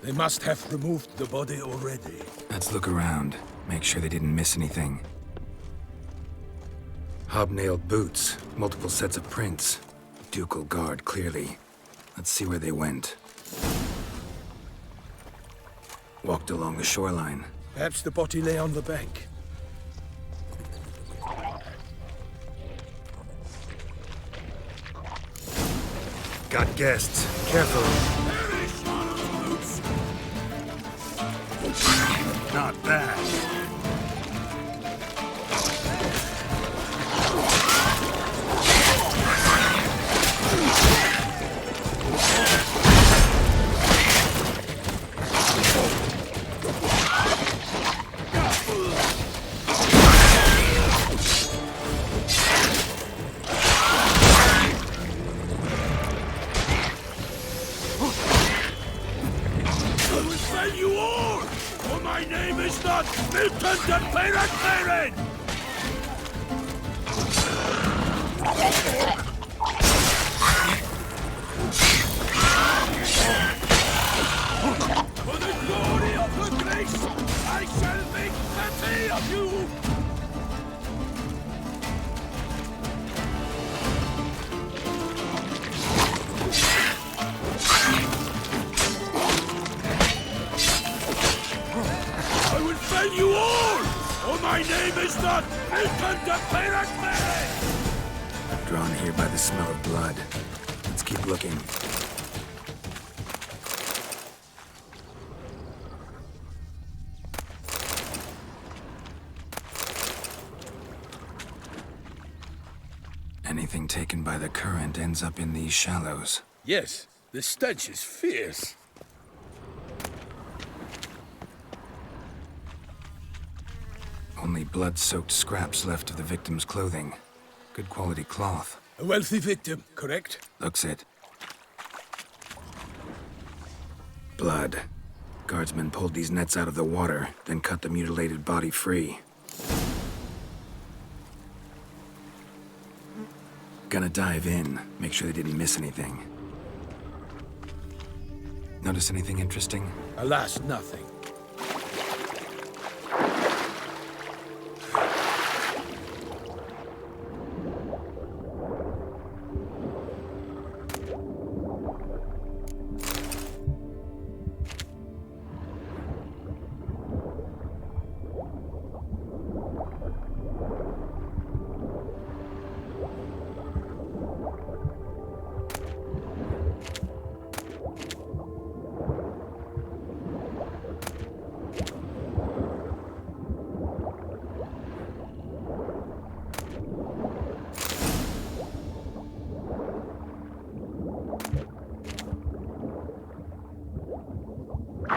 K: They must have removed the body already.
G: Let's look around, make sure they didn't miss anything. Hobnailed boots, multiple sets of prints. Ducal guard, clearly. Let's see where they went. Walked along the shoreline.
K: Perhaps the body lay on the bank.
G: Got guests. Careful. Not bad. Drawn here by the smell of blood. Let's keep looking. Anything taken by the current ends up in these shallows.
K: Yes, the stench is fierce.
G: Only blood-soaked scraps left of the victim's clothing. Good quality cloth.
K: A wealthy victim, correct?
G: Looks it. Blood. Guardsmen pulled these nets out of the water, then cut the mutilated body free. Gonna dive in, make sure they didn't miss anything. Notice anything interesting?
K: Alas, nothing.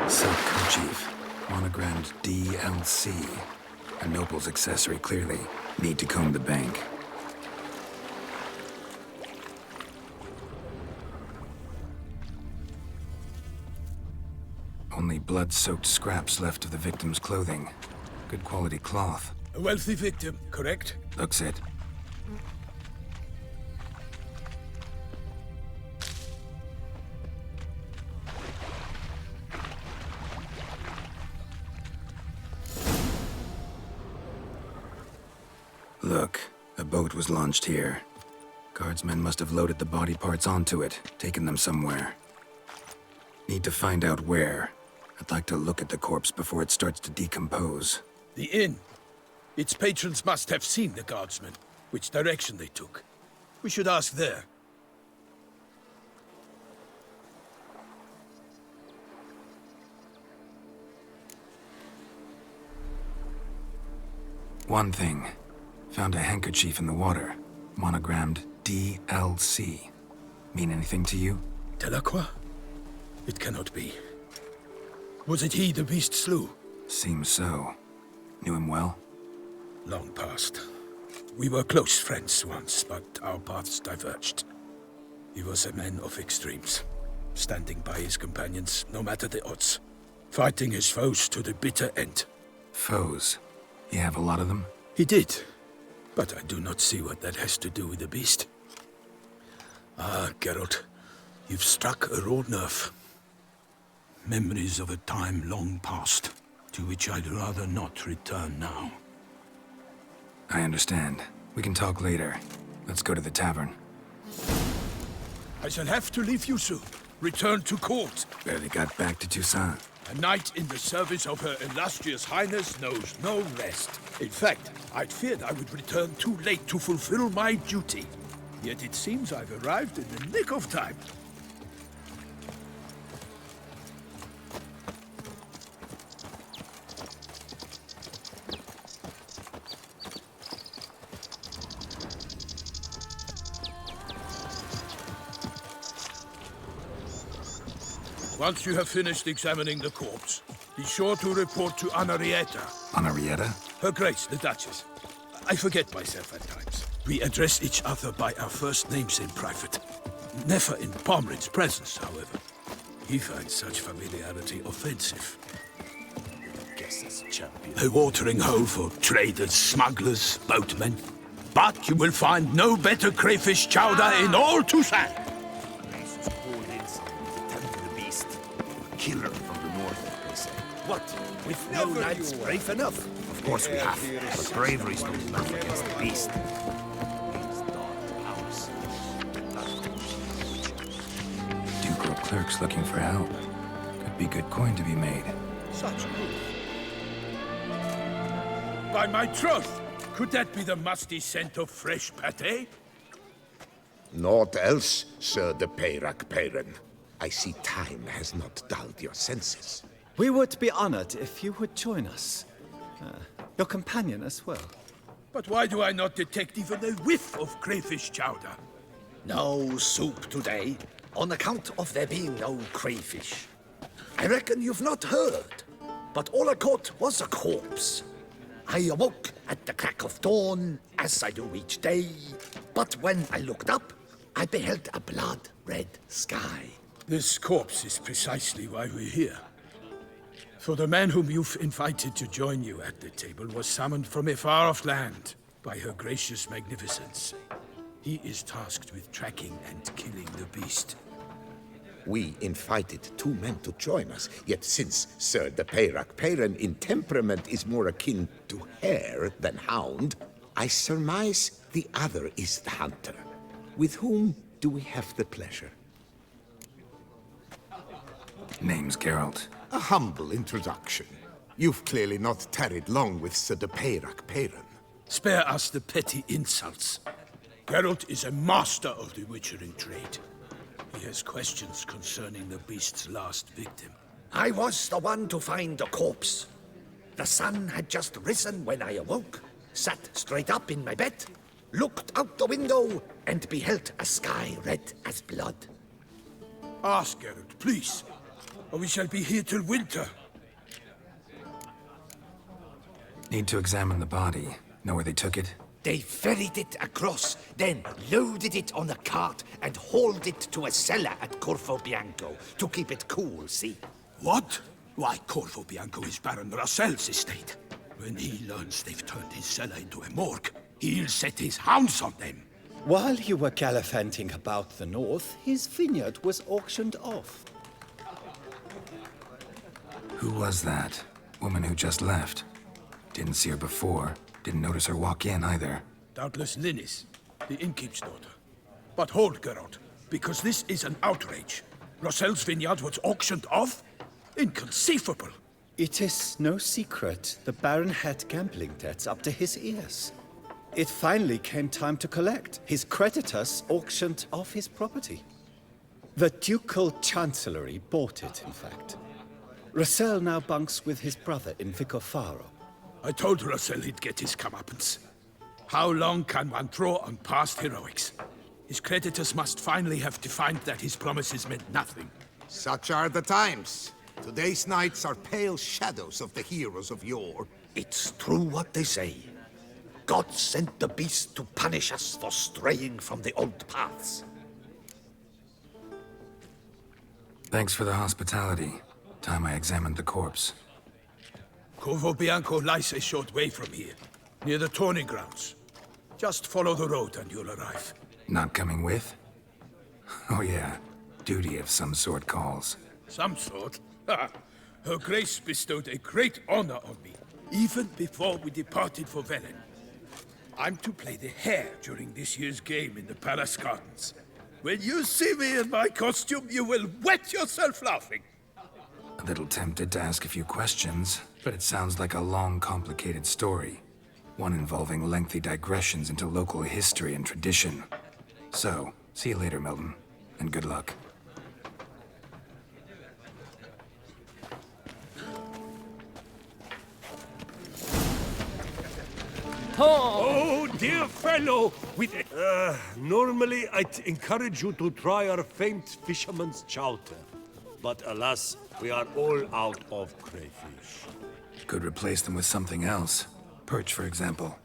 G: Silk kerchief, monogrammed DLC. A noble's accessory, clearly. Need to comb the bank. Only blood-soaked scraps left of the victim's clothing. Good quality cloth.
K: A wealthy victim, correct?
G: Looks it. Look, a boat was launched here. Guardsmen must have loaded the body parts onto it, taken them somewhere. Need to find out where. I'd like to look at the corpse before it starts to decompose.
K: The inn. Its patrons must have seen the guardsmen, which direction they took. We should ask there.
G: One thing. Found a handkerchief in the water. Monogrammed DLC. Mean anything to you?
K: Delacroix? It cannot be. Was it he the beast slew?
G: Seems so. Knew him well?
K: Long past. We were close friends once, but our paths diverged. He was a man of extremes, standing by his companions no matter the odds, fighting his foes to the bitter end.
G: Foes? You have a lot of them?
K: He did, but I do not see what that has to do with the beast. Ah, Geralt, you've struck a raw nerve. Memories of a time long past, to which I'd rather not return now.
G: I understand. We can talk later. Let's go to the tavern.
K: I shall have to leave you soon. Return to court.
G: Barely got back to Toussaint.
K: A knight in the service of Her Illustrious Highness knows no rest. In fact, I'd feared I would return too late to fulfill my duty. Yet it seems I've arrived in the nick of time. Once you have finished examining the corpse, be sure to report to Anarietta.
G: Anarietta?
K: Her Grace, the Duchess. I forget myself at times. We address each other by our first names in private. Never in Pomrin's presence, however. He finds such familiarity offensive.
H: Guess as a champion.
K: A watering hole for traders, smugglers, boatmen. But you will find no better crayfish chowder in all Toussaint.
H: Killer from the north, they say. What? With no knights brave enough? Of course we have, but bravery's not enough against the beast.
G: Ducal clerks looking for help. Could be good coin to be made.
K: Such good. By my troth, could that be the musty scent of fresh pate?
M: Naught else, Sir de Peyrac-Peyran. I see time has not dulled your senses.
O: We would be honored if you would join us. Your companion as well.
K: But why do I not detect even a whiff of crayfish chowder?
P: No soup today, on account of there being no crayfish. I reckon you've not heard, but all I caught was a corpse. I awoke at the crack of dawn, as I do each day, but when I looked up, I beheld a blood-red sky.
K: This corpse is precisely why we're here. For the man whom you've invited to join you at the table was summoned from a far-off land by her gracious magnificence. He is tasked with tracking and killing the beast.
M: We invited two men to join us, yet since Sir de Peyrac-Peyran in temperament is more akin to hare than hound, I surmise the other is the hunter. With whom do we have the pleasure?
G: Name's Geralt.
M: A humble introduction. You've clearly not tarried long with Sir de Peyrac-Peyran.
K: Spare us the petty insults. Geralt is a master of the witchering trade. He has questions concerning the beast's last victim.
P: I was the one to find the corpse. The sun had just risen when I awoke, sat straight up in my bed, looked out the window, and beheld a sky red as blood.
K: Ask Geralt, please, or we shall be here till winter.
G: Need to examine the body. Know where they took it?
P: They ferried it across, then loaded it on a cart and hauled it to a cellar at Corvo Bianco to keep it cool, see?
K: What? Why, Corvo Bianco is Baron Russell's estate. When he learns they've turned his cellar into a morgue, he'll set his hounds on them.
O: While you were gallivanting about the north, his vineyard was auctioned off.
G: Who was that? Woman who just left. Didn't see her before. Didn't notice her walk in either.
K: Doubtless Linnis, the innkeep's daughter. But hold, Geralt, because this is an outrage. Rossel's vineyard was auctioned off? Inconceivable.
O: It is no secret the Baron had gambling debts up to his ears. It finally came time to collect. His creditors auctioned off his property. The Ducal Chancellery bought it, in fact. Rossel now bunks with his brother in Vicofaro.
K: I told Rossel he'd get his comeuppance. How long can one draw on past heroics? His creditors must finally have defined that his promises meant nothing.
M: Such are the times. Today's knights are pale shadows of the heroes of yore.
P: It's true what they say. God sent the beast to punish us for straying from the old paths.
G: Thanks for the hospitality. Time I examined the corpse.
K: Corvo Bianco lies a short way from here, near the tourney grounds. Just follow the road and you'll arrive.
G: Not coming with? Oh yeah, duty of some sort calls.
K: Some sort? Ha! Her Grace bestowed a great honor on me, even before we departed for Velen. I'm to play the hare during this year's game in the Palace Gardens. When you see me in my costume, you will wet yourself laughing.
G: A little tempted to ask a few questions, but it sounds like a long, complicated story. One involving lengthy digressions into local history and tradition. So, see you later, Milton, and good luck.
Q: Oh, dear fellow, with normally I'd encourage you to try our famed fisherman's chowder. But alas, we are all out of crayfish.
G: Could replace them with something else. Perch, for example.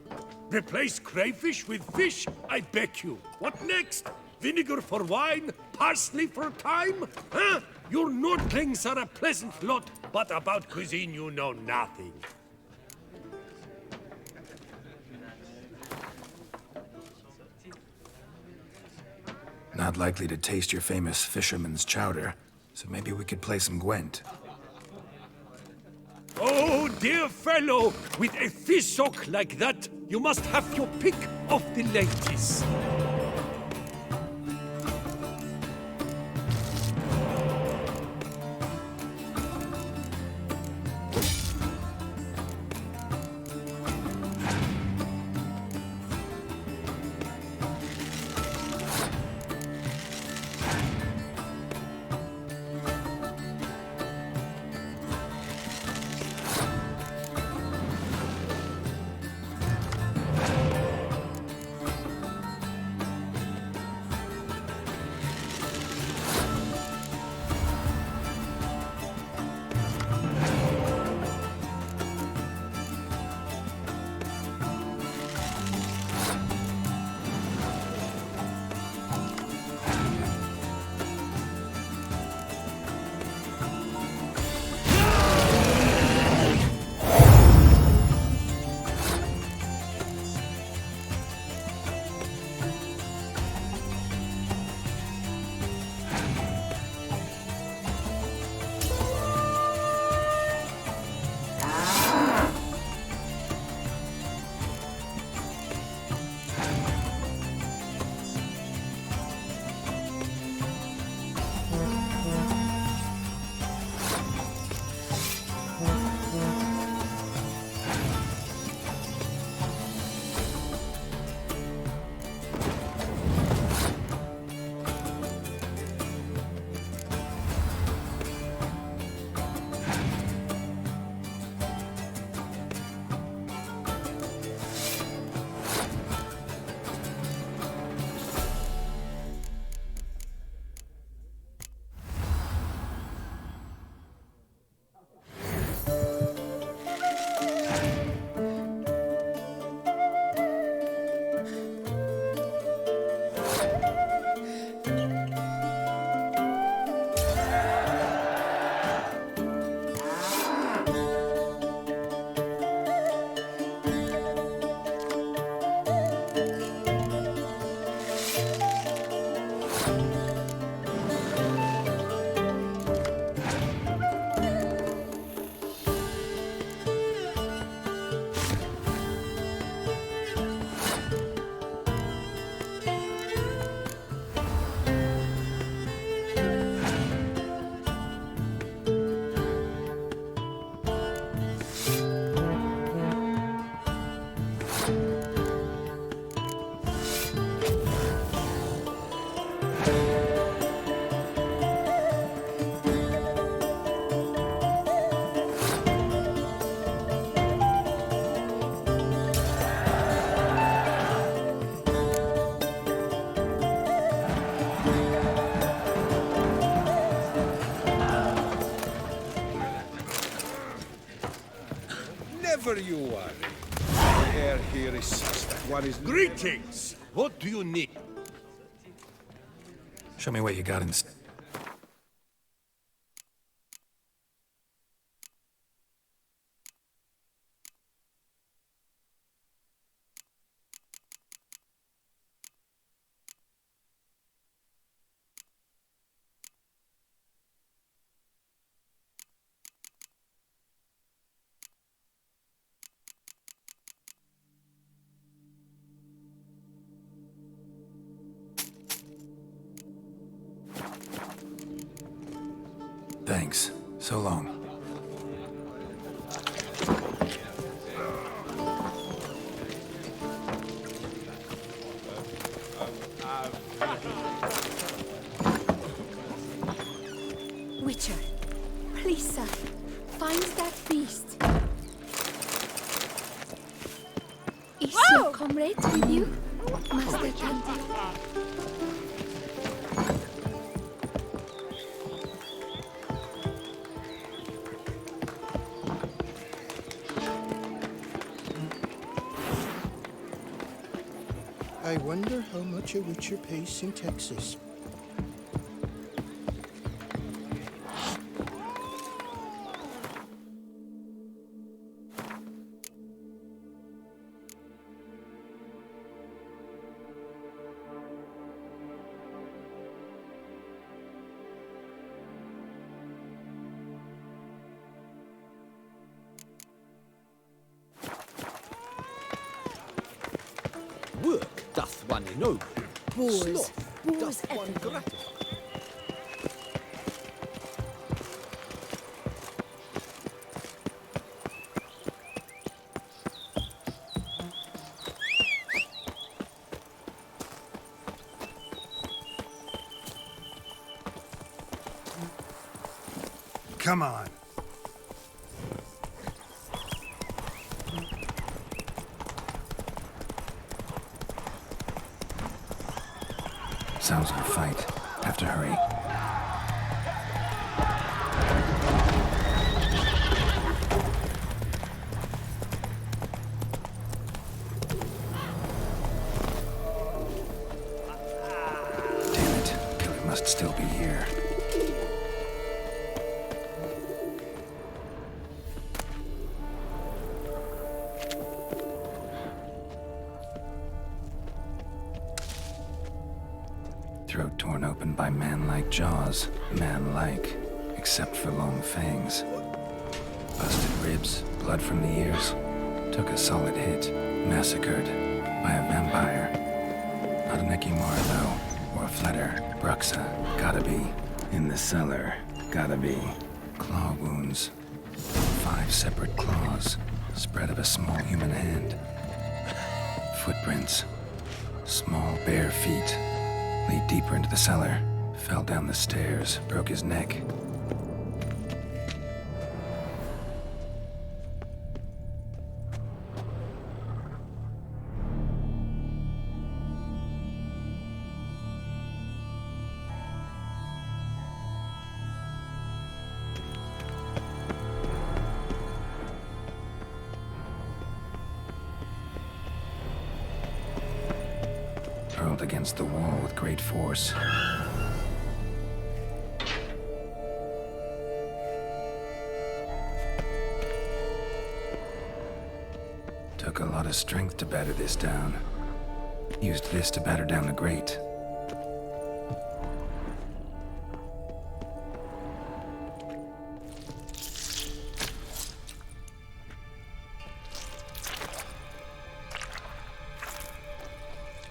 Q: Replace crayfish with fish? I beg you. What next? Vinegar for wine? Parsley for thyme? Huh? Your Nordlings are a pleasant lot, but about cuisine you know nothing.
G: Not likely to taste your famous fisherman's chowder, so maybe we could play some Gwent.
Q: Oh, dear fellow, with a fish hook like that, you must have your pick of the ladies.
K: Never you worry. The air here is such that one is...
Q: Greetings! What do you need?
G: Show me what you got in... Thanks. So long.
R: Witcher, please, sir, find that beast. Is your comrade with you, Master Dante?
F: I wonder how much a Witcher pays in taxes.
P: Work doth one ennoble.
R: Boars.
P: Sloth
R: Boars
P: doth one
R: everywhere.
P: gratify.
S: Come on.
G: Sounds like a fight. Have to hurry. Damn it. Killer must still be here. Throat torn open by man-like jaws. Man-like, except for long fangs. Busted ribs, blood from the ears. Took a solid hit. Massacred by a vampire. Not an Ekimar, though. Or a Fletter. Bruxa. Gotta be. In the cellar. Gotta be. Claw wounds. 5 separate claws. Spread of a small human hand. Footprints. Small bare feet. Lead deeper into the cellar. Fell down the stairs, broke his neck. Hurled against the wall with great force. Took a lot of strength to batter this down. Used this to batter down the grate.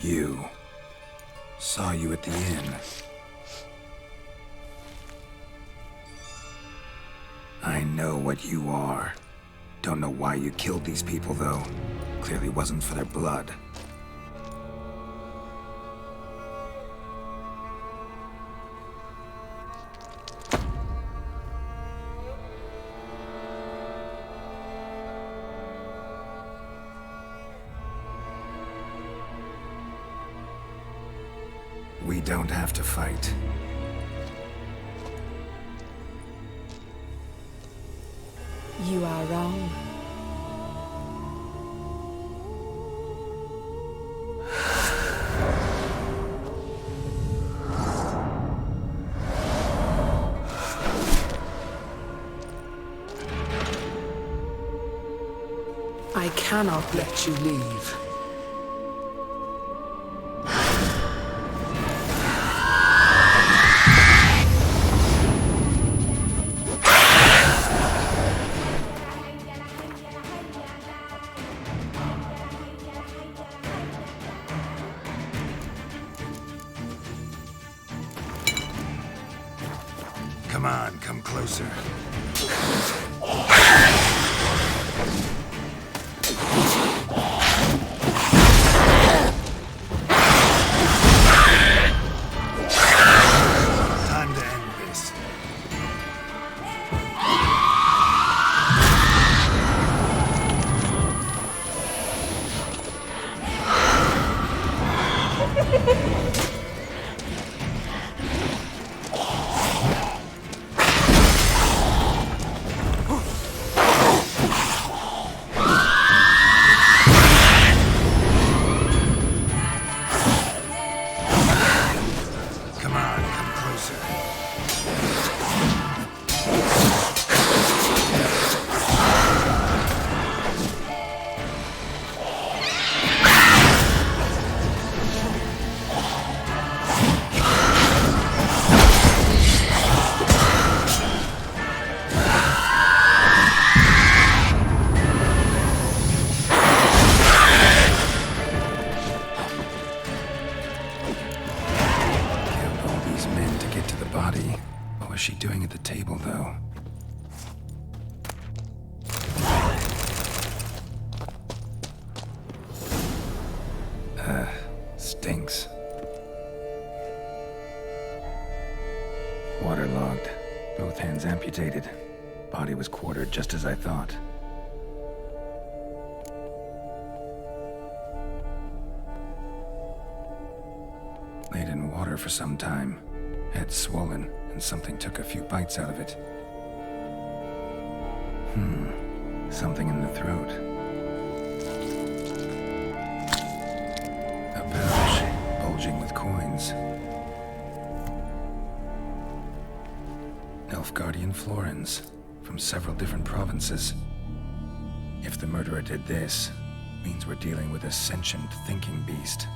G: You. Saw you at the inn. I know what you are. Don't know why you killed these people, though. Clearly wasn't for their blood. We don't have to fight.
R: You are wrong.
P: cannot let you leave.
G: Come on, come closer. Time to end this. What was she doing at the table, though? Stinks. Waterlogged. Both hands amputated. Body was quartered just as I thought. Laid in water for some time. Head swollen, and something took a few bites out of it. Something in the throat. A pouch, bulging with coins. Nilfgaardian florins, from several different provinces. If the murderer did this, means we're dealing with a sentient thinking beast.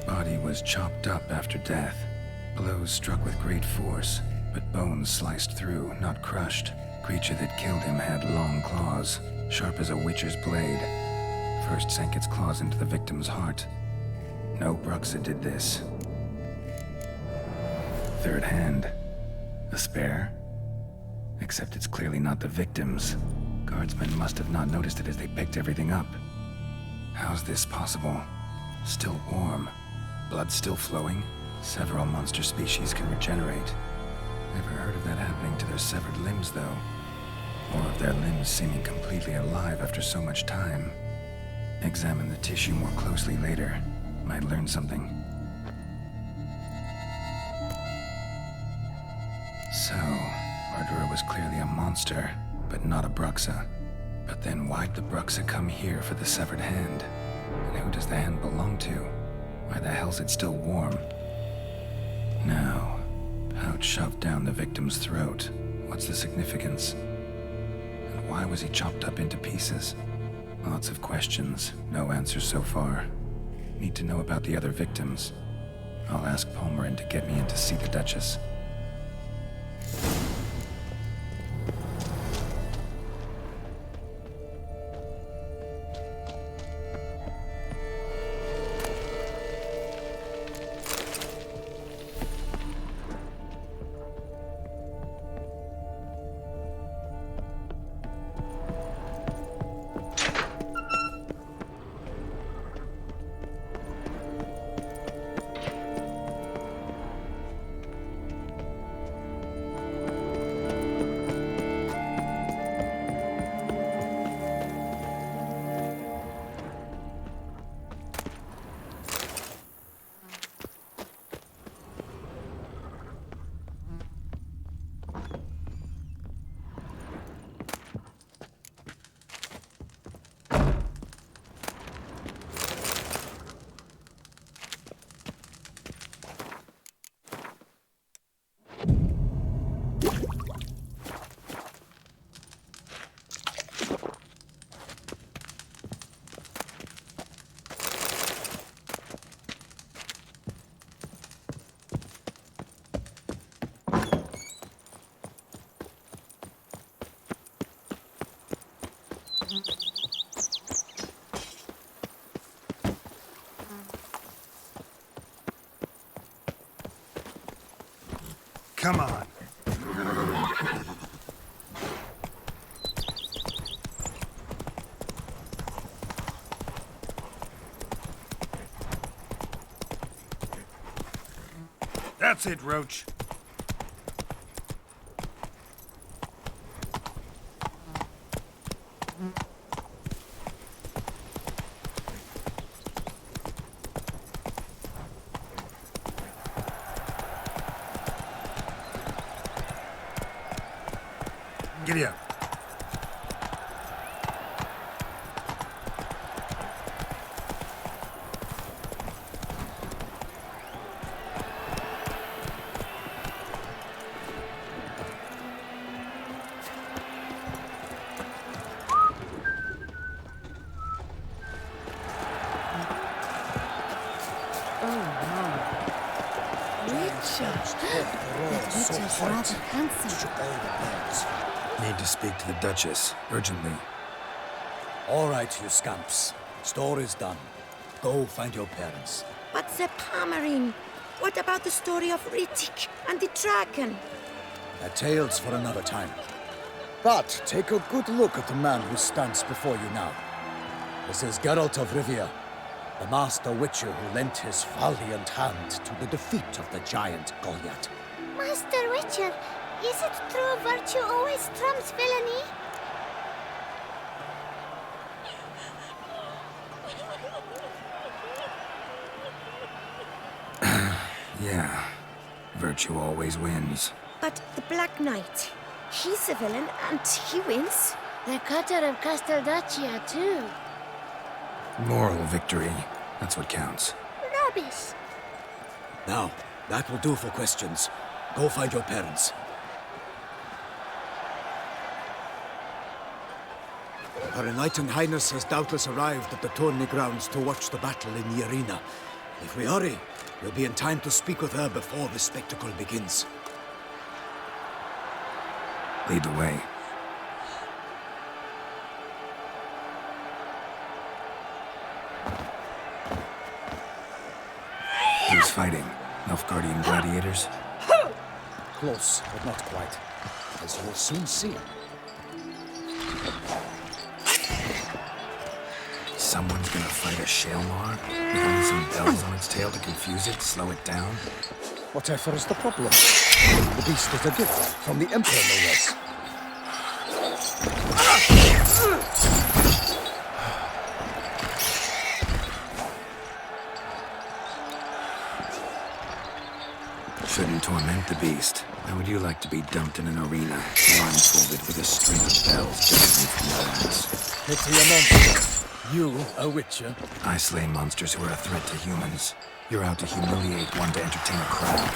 G: Body was chopped up after death. Blows struck with great force, but bones sliced through, not crushed. Creature that killed him had long claws, sharp as a witcher's blade. First sank its claws into the victim's heart. No Bruxa did this. Third hand. A spare? Except it's clearly not the victim's. Guardsmen must have not noticed it as they picked everything up. How's this possible? Still warm. Blood still flowing. Several monster species can regenerate. Never heard of that happening to their severed limbs, though. Or of their limbs seeming completely alive after so much time. Examine the tissue more closely later. Might learn something. So, murderer was clearly a monster, but not a Bruxa. But then why'd the Bruxa come here for the severed hand? And who does the hand belong to? Why the hell's it still warm? Now, pouch shoved down the victim's throat. What's the significance? And why was he chopped up into pieces? Lots of questions, no answers so far. Need to know about the other victims. I'll ask Palmerin to get me in to see the Duchess.
S: Come on. That's it, Roach. Giddy up.
G: Need to speak to the Duchess, urgently.
L: All right, you scamps. Store is done. Go find your parents.
T: But the Palmerine, what about the story of Riddick and the dragon?
L: A tale's for another time. But take a good look at the man who stands before you now. This is Geralt of Rivia, the master witcher who lent his valiant hand to the defeat of the giant Goliath.
R: Master Witcher, is it true virtue always trumps villainy?
G: Yeah, virtue always wins.
T: But the Black Knight, he's a villain and he wins.
R: The cutter of Casteldaccia, too.
G: Moral victory, that's what counts.
R: Rubbish.
L: Now, that will do for questions. Go find your parents. Her Enlightened Highness has doubtless arrived at the tourney grounds to watch the battle in the arena. If we hurry, we'll be in time to speak with her before the spectacle begins.
G: Lead the way. Who's fighting? Nilfgaardian gladiators?
L: Close, but not quite. As you'll soon see.
G: Someone's gonna fight a Shalmar? With only some bells on its tail to confuse it, slow it down?
L: Whatever is the problem? The beast is a gift from the Emperor, no less.
G: Shouldn't torment the beast. How would you like to be dumped in an arena, blindfolded with a string of bells dangling from your ass?
L: Pity a monster. You, a witcher?
G: I slay monsters who are a threat to humans. You're out to humiliate one to entertain a crowd.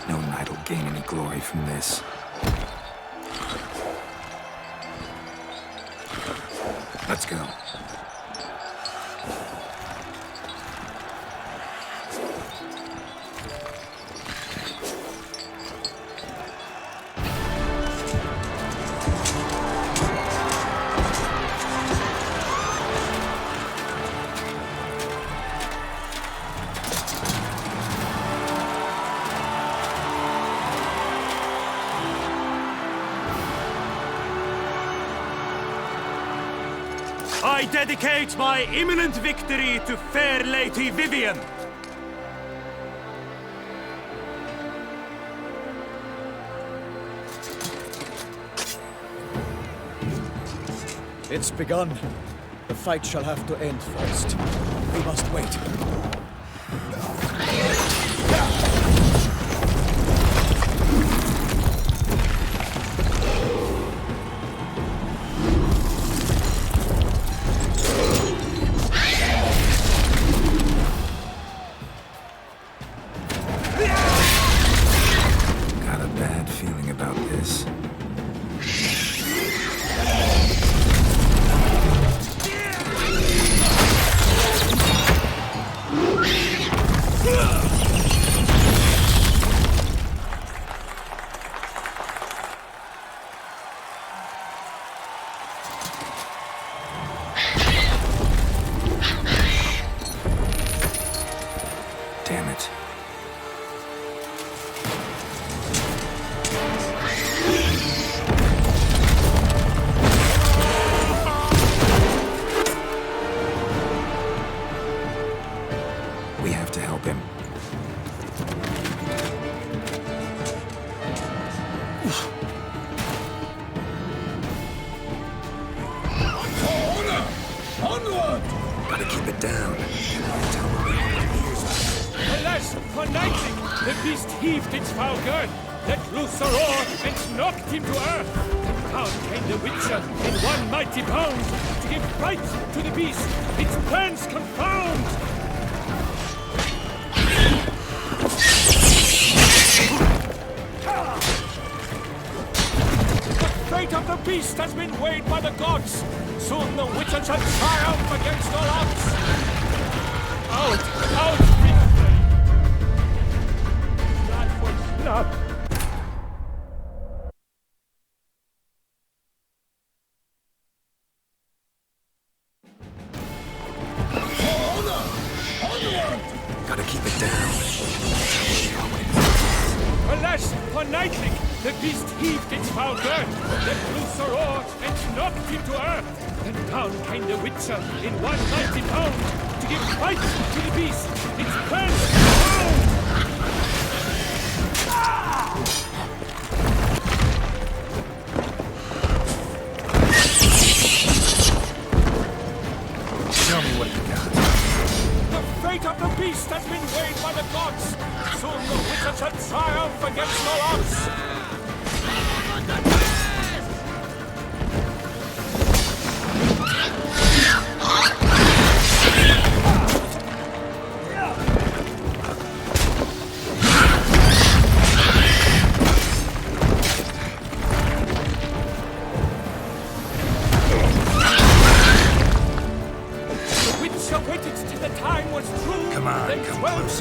G: No knight will gain any glory from this. Let's go.
U: I dedicate my imminent victory to fair Lady Vivian.
L: It's begun. The fight shall have to end first. We must wait.
G: Got a bad feeling about this. We have to help him.
P: Onward!
G: Gotta keep it down.
U: Alas, for nighting, the beast heaved its foul girth, let loose a roar, and knocked him to earth. And down came the Witcher in one mighty bound, to give fight to the beast, its plans confound. The fate of the beast has been weighed by the gods. Soon the Witcher shall triumph against all odds. Out, out, victory! Life was not.
G: Gotta keep it down.
U: Alas, for nightling, the beast heaved its foul girth, let loose a roar, and knocked him to earth. Then down came the Witcher in one mighty bound, to give fight to the beast, its plans confound.
G: Tell me what you got.
U: The fate of the beast has been weighed by the gods. Soon the Witcher shall triumph against all odds.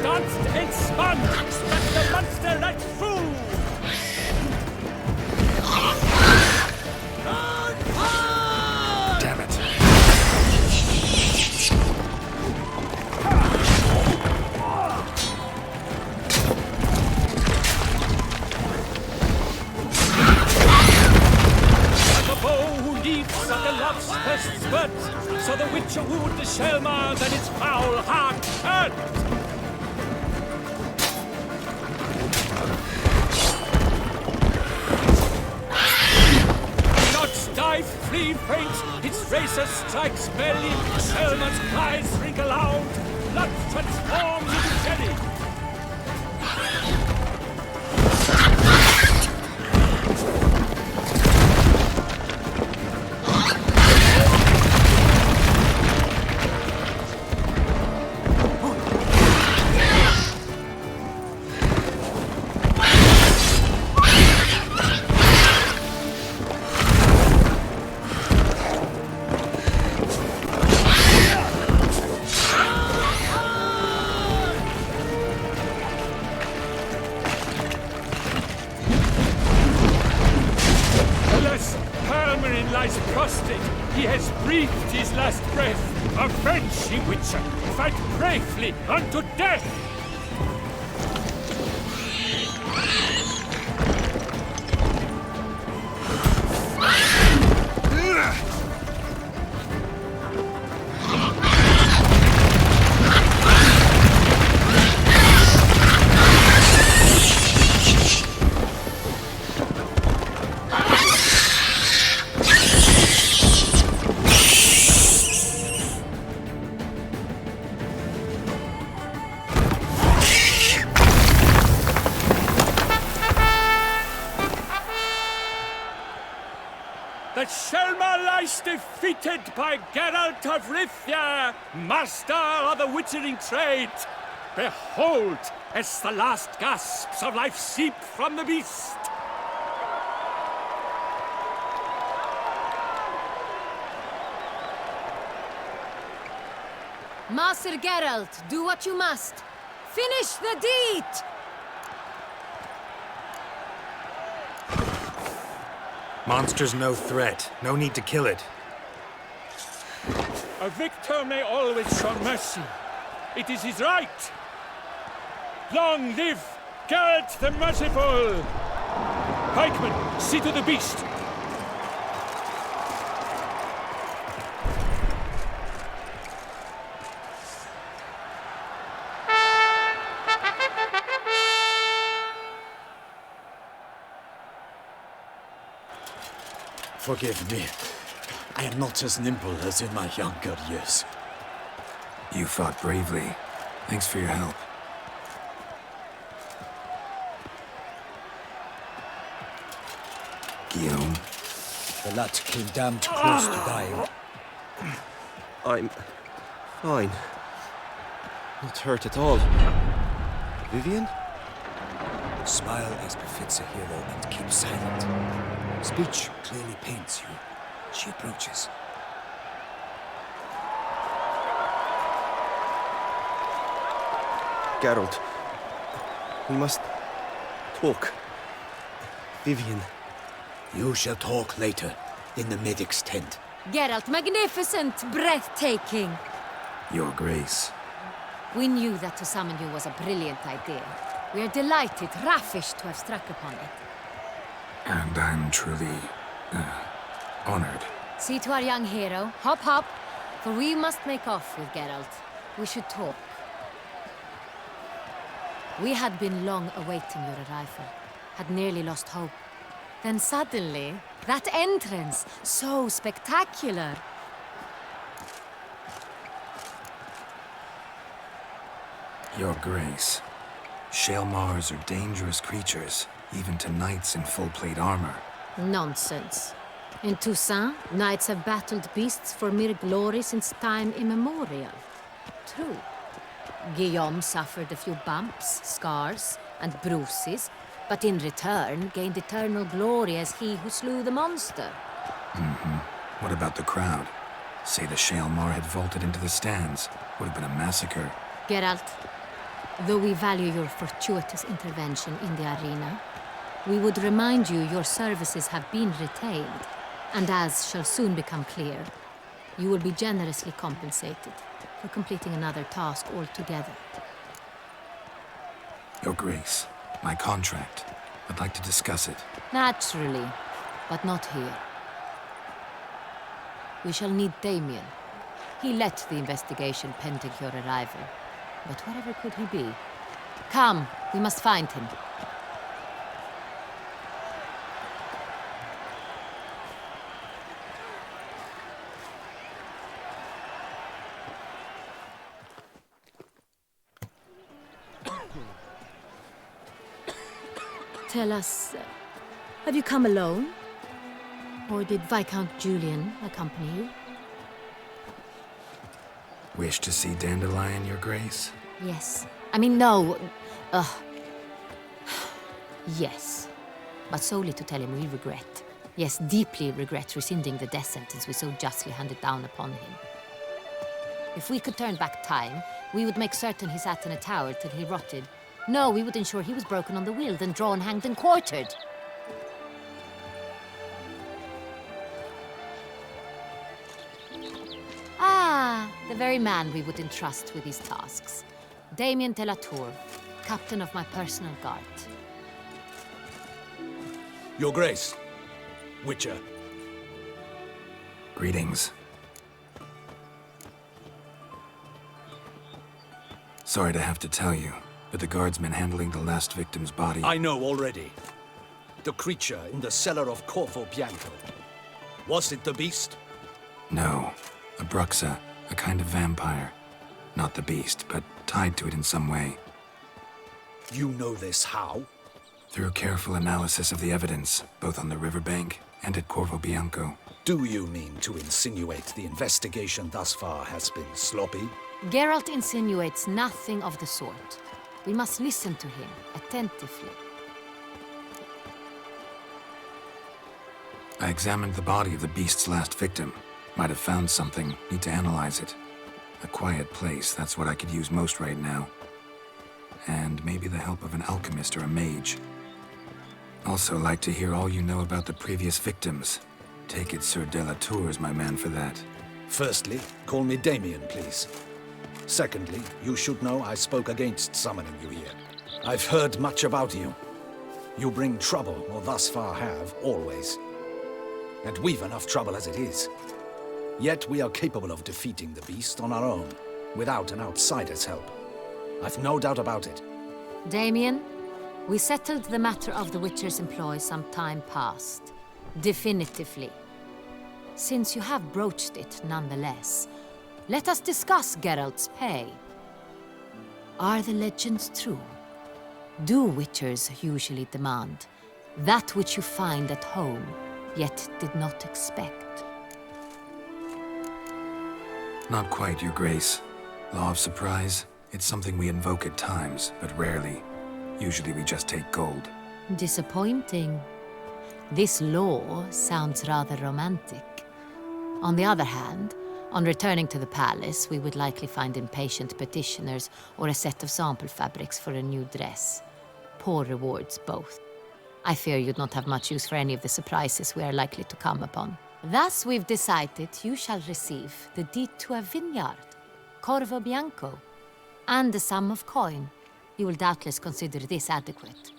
U: Danced and spun, struck the monster right through!
G: Damn it.
U: Like a bow who leaps at the love's first spurt, so the Witcher wooed the Shelmar, then its foul heart hurt. Dive, flee, faint, its racer strikes belly, Selma's cries wrinkle out, blood transforms into jelly. Lies prostrate, he has breathed his last breath. Avenge, ye Witcher, fight bravely unto death! The Shelmar lies defeated by Geralt of Rivia, master of the witchering trade. Behold, as the last gasps of life seep from the beast.
D: Master Geralt, do what you must. Finish the deed!
G: Monster's no threat. No need to kill it.
U: A victor may always show mercy. It is his right. Long live Geralt the Merciful! Pikeman, see to the beast!
L: Forgive me. I am not as nimble as in my younger years.
G: You fought bravely. Thanks for your help. Guillaume?
L: The lad came damned close to dying.
N: I'm fine. Not hurt at all. Vivian?
L: Smile as befits a hero and keep silent. Speech clearly paints you. She approaches.
N: Geralt, we must talk. Vivian.
L: You shall talk later, in the medic's tent.
D: Geralt, magnificent, breathtaking.
G: Your Grace.
D: We knew that to summon you was a brilliant idea. We are delighted, ravished to have struck upon it.
G: And I'm truly, honored.
D: See to our young hero. Hop, hop. For we must make off with Geralt. We should talk. We had been long awaiting your arrival. Had nearly lost hope. Then suddenly, that entrance, so spectacular.
G: Your Grace. Shaelmars are dangerous creatures, even to knights in full-plate armor.
D: Nonsense. In Toussaint, knights have battled beasts for mere glory since time immemorial. True. Guillaume suffered a few bumps, scars, and bruises, but in return gained eternal glory as he who slew the monster.
G: What about the crowd? Say the Shaelmar had vaulted into the stands. Would have been a massacre.
D: Geralt, though we value your fortuitous intervention in the arena, we would remind you your services have been retained, and as shall soon become clear, you will be generously compensated for completing another task altogether.
G: Your Grace, my contract. I'd like to discuss it.
D: Naturally, but not here. We shall need Damien. He led the investigation pending your arrival. But wherever could he be? Come, we must find him. Tell us, have you come alone? Or did Viscount Julian accompany you?
G: Wish to see Dandelion, Your Grace?
D: Yes. I mean, no. Yes. But solely to tell him we regret. Yes, deeply regret rescinding the death sentence we so justly handed down upon him. If we could turn back time, we would make certain he sat in a tower till he rotted. No, we would ensure he was broken on the wheel, then drawn, hanged, and quartered. Ah, the very man we would entrust with these tasks. Damien de la Tour, captain of my personal guard.
Q: Your Grace, Witcher.
G: Greetings. Sorry to have to tell you, but the guardsman handling the last victim's body...
Q: I know already. The creature in the cellar of Corvo Bianco. Was it the beast?
G: No. A Bruxa, a kind of vampire. Not the beast, but tied to it in some way.
Q: You know this how?
G: Through careful analysis of the evidence, both on the riverbank and at Corvo Bianco.
Q: Do you mean to insinuate the investigation thus far has been sloppy?
D: Geralt insinuates nothing of the sort. We must listen to him attentively.
G: I examined the body of the beast's last victim. Might have found something. Need to analyze it. A quiet place, that's what I could use most right now. And maybe the help of an alchemist or a mage. Also like to hear all you know about the previous victims. Take it Sir de la Tour is my man for that.
Q: Firstly, call me Damien, please. Secondly, you should know I spoke against summoning you here. I've heard much about you.
P: You bring trouble, or thus far have, always. And we've enough trouble as it is. Yet we are capable of defeating the beast on our own, without an outsider's help. I've no doubt about it.
D: Damien, we settled the matter of the Witcher's employ some time past. Definitively. Since you have broached it nonetheless, let us discuss Geralt's pay. Are the legends true? Do Witchers usually demand that which you find at home, yet did not expect?
G: Not quite, Your Grace. Law of surprise, it's something we invoke at times, but rarely. Usually we just take gold.
D: Disappointing. This law sounds rather romantic. On the other hand, on returning to the palace, we would likely find impatient petitioners or a set of sample fabrics for a new dress. Poor rewards, both. I fear you'd not have much use for any of the surprises we are likely to come upon. Thus, we've decided you shall receive the deed to a vineyard, Corvo Bianco, and a sum of coin. You will doubtless consider this adequate.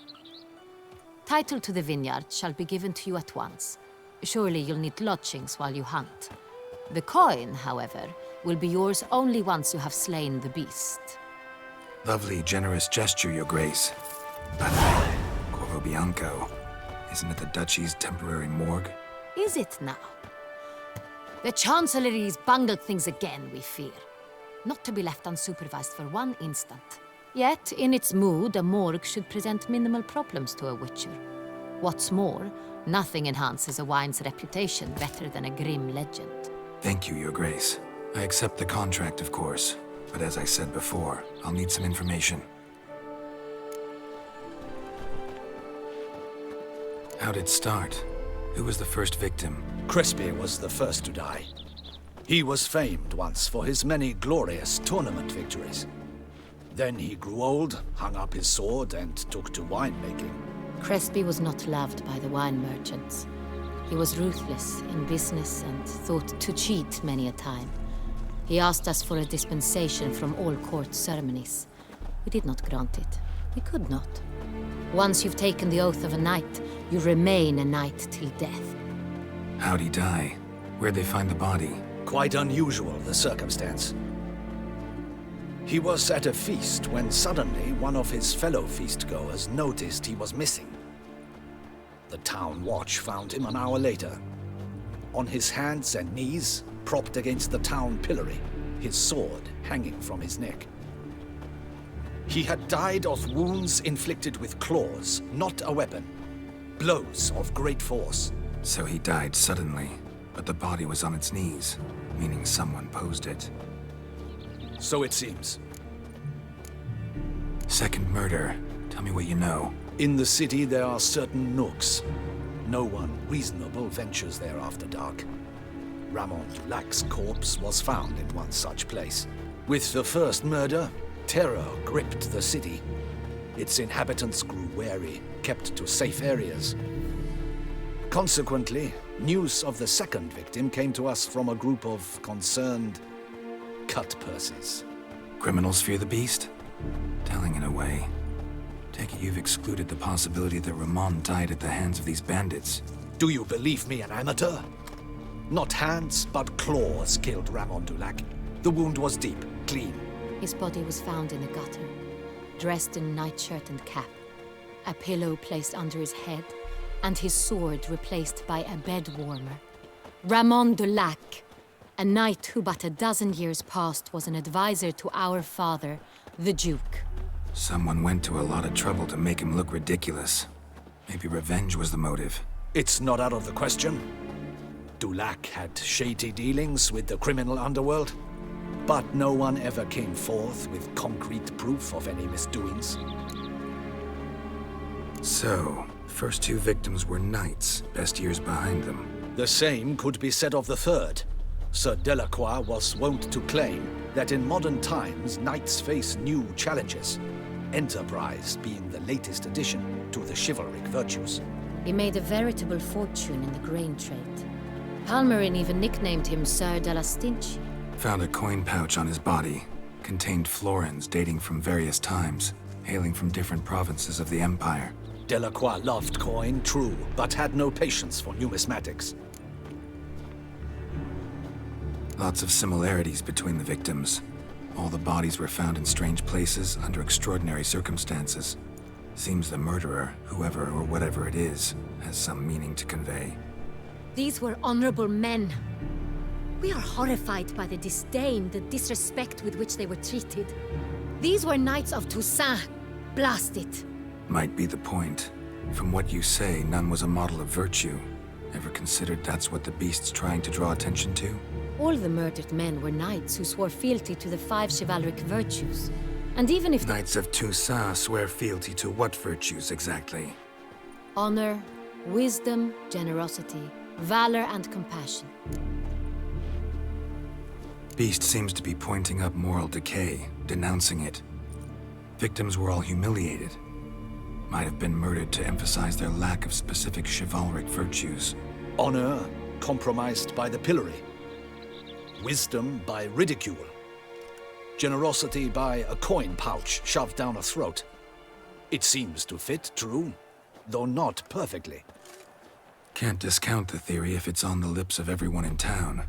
D: Title to the vineyard shall be given to you at once. Surely you'll need lodgings while you hunt. The coin, however, will be yours only once you have slain the beast.
G: Lovely, generous gesture, Your Grace. By the way, Corvo Bianco, isn't it the Duchy's temporary morgue?
D: Is it now? The Chancellery's bungled things again, we fear. Not to be left unsupervised for one instant. Yet, in its mood, a morgue should present minimal problems to a Witcher. What's more, nothing enhances a wine's reputation better than a grim legend.
G: Thank you, Your Grace. I accept the contract, of course. But as I said before, I'll need some information. How'd it start? Who was the first victim?
P: Crespi was the first to die. He was famed once for his many glorious tournament victories. Then he grew old, hung up his sword, and took to winemaking.
D: Crespi was not loved by the wine merchants. He was ruthless in business and thought to cheat many a time. He asked us for a dispensation from all court ceremonies. We did not grant it. We could not. Once you've taken the oath of a knight, you remain a knight till death.
G: How'd he die? Where'd they find the body?
P: Quite unusual, the circumstance. He was at a feast when suddenly one of his fellow feastgoers noticed he was missing. The town watch found him an hour later. On his hands and knees, propped against the town pillory, his sword hanging from his neck. He had died of wounds inflicted with claws, not a weapon. Blows of great force.
G: So he died suddenly, but the body was on its knees, meaning someone posed it.
P: So it seems.
G: Second murder. Tell me what you know.
P: In the city there are certain nooks. No one reasonable ventures there after dark. Ramon Dulac's corpse was found in one such place. With the first murder, terror gripped the city. Its inhabitants grew wary, kept to safe areas. Consequently, news of the second victim came to us from a group of concerned cut-purses.
G: Criminals fear the beast? Telling in a way. Take it you've excluded the possibility that Ramon died at the hands of these bandits.
P: Do you believe me an amateur? Not hands, but claws killed Ramon Dulac. The wound was deep, clean.
D: His body was found in a gutter, dressed in nightshirt and cap, a pillow placed under his head, and his sword replaced by a bed warmer. Ramon Dulac, a knight who but a dozen years past was an advisor to our father, the Duke.
G: Someone went to a lot of trouble to make him look ridiculous. Maybe revenge was the motive.
P: It's not out of the question. Dulac had shady dealings with the criminal underworld, but no one ever came forth with concrete proof of any misdoings.
G: So, first two victims were knights, best years behind them.
P: The same could be said of the third. Sir Delacroix was wont to claim that in modern times, knights face new challenges, enterprise being the latest addition to the chivalric virtues.
D: He made a veritable fortune in the grain trade. Palmerin even nicknamed him Sir de la Stinchi.
G: Found a coin pouch on his body. Contained florins dating from various times, hailing from different provinces of the Empire.
P: Delacroix loved coin, true, but had no patience for numismatics.
G: Lots of similarities between the victims. All the bodies were found in strange places under extraordinary circumstances. Seems the murderer, whoever or whatever it is, has some meaning to convey.
D: These were honorable men. We are horrified by the disdain, the disrespect with which they were treated. These were knights of Toussaint. Blast it.
G: Might be the point. From what you say, none was a model of virtue. Ever considered that's what the beast's trying to draw attention to?
D: All the murdered men were knights who swore fealty to the 5 chivalric virtues. And even if
G: Knights of Toussaint swear fealty to what virtues exactly?
D: honor, wisdom, generosity, valor, and compassion.
G: Beast seems to be pointing up moral decay, denouncing it. Victims were all humiliated. Might have been murdered to emphasize their lack of specific chivalric virtues.
P: Honor compromised by the pillory. Wisdom by ridicule. Generosity by a coin pouch shoved down a throat. It seems to fit, true, though not perfectly.
G: Can't discount the theory if it's on the lips of everyone in town.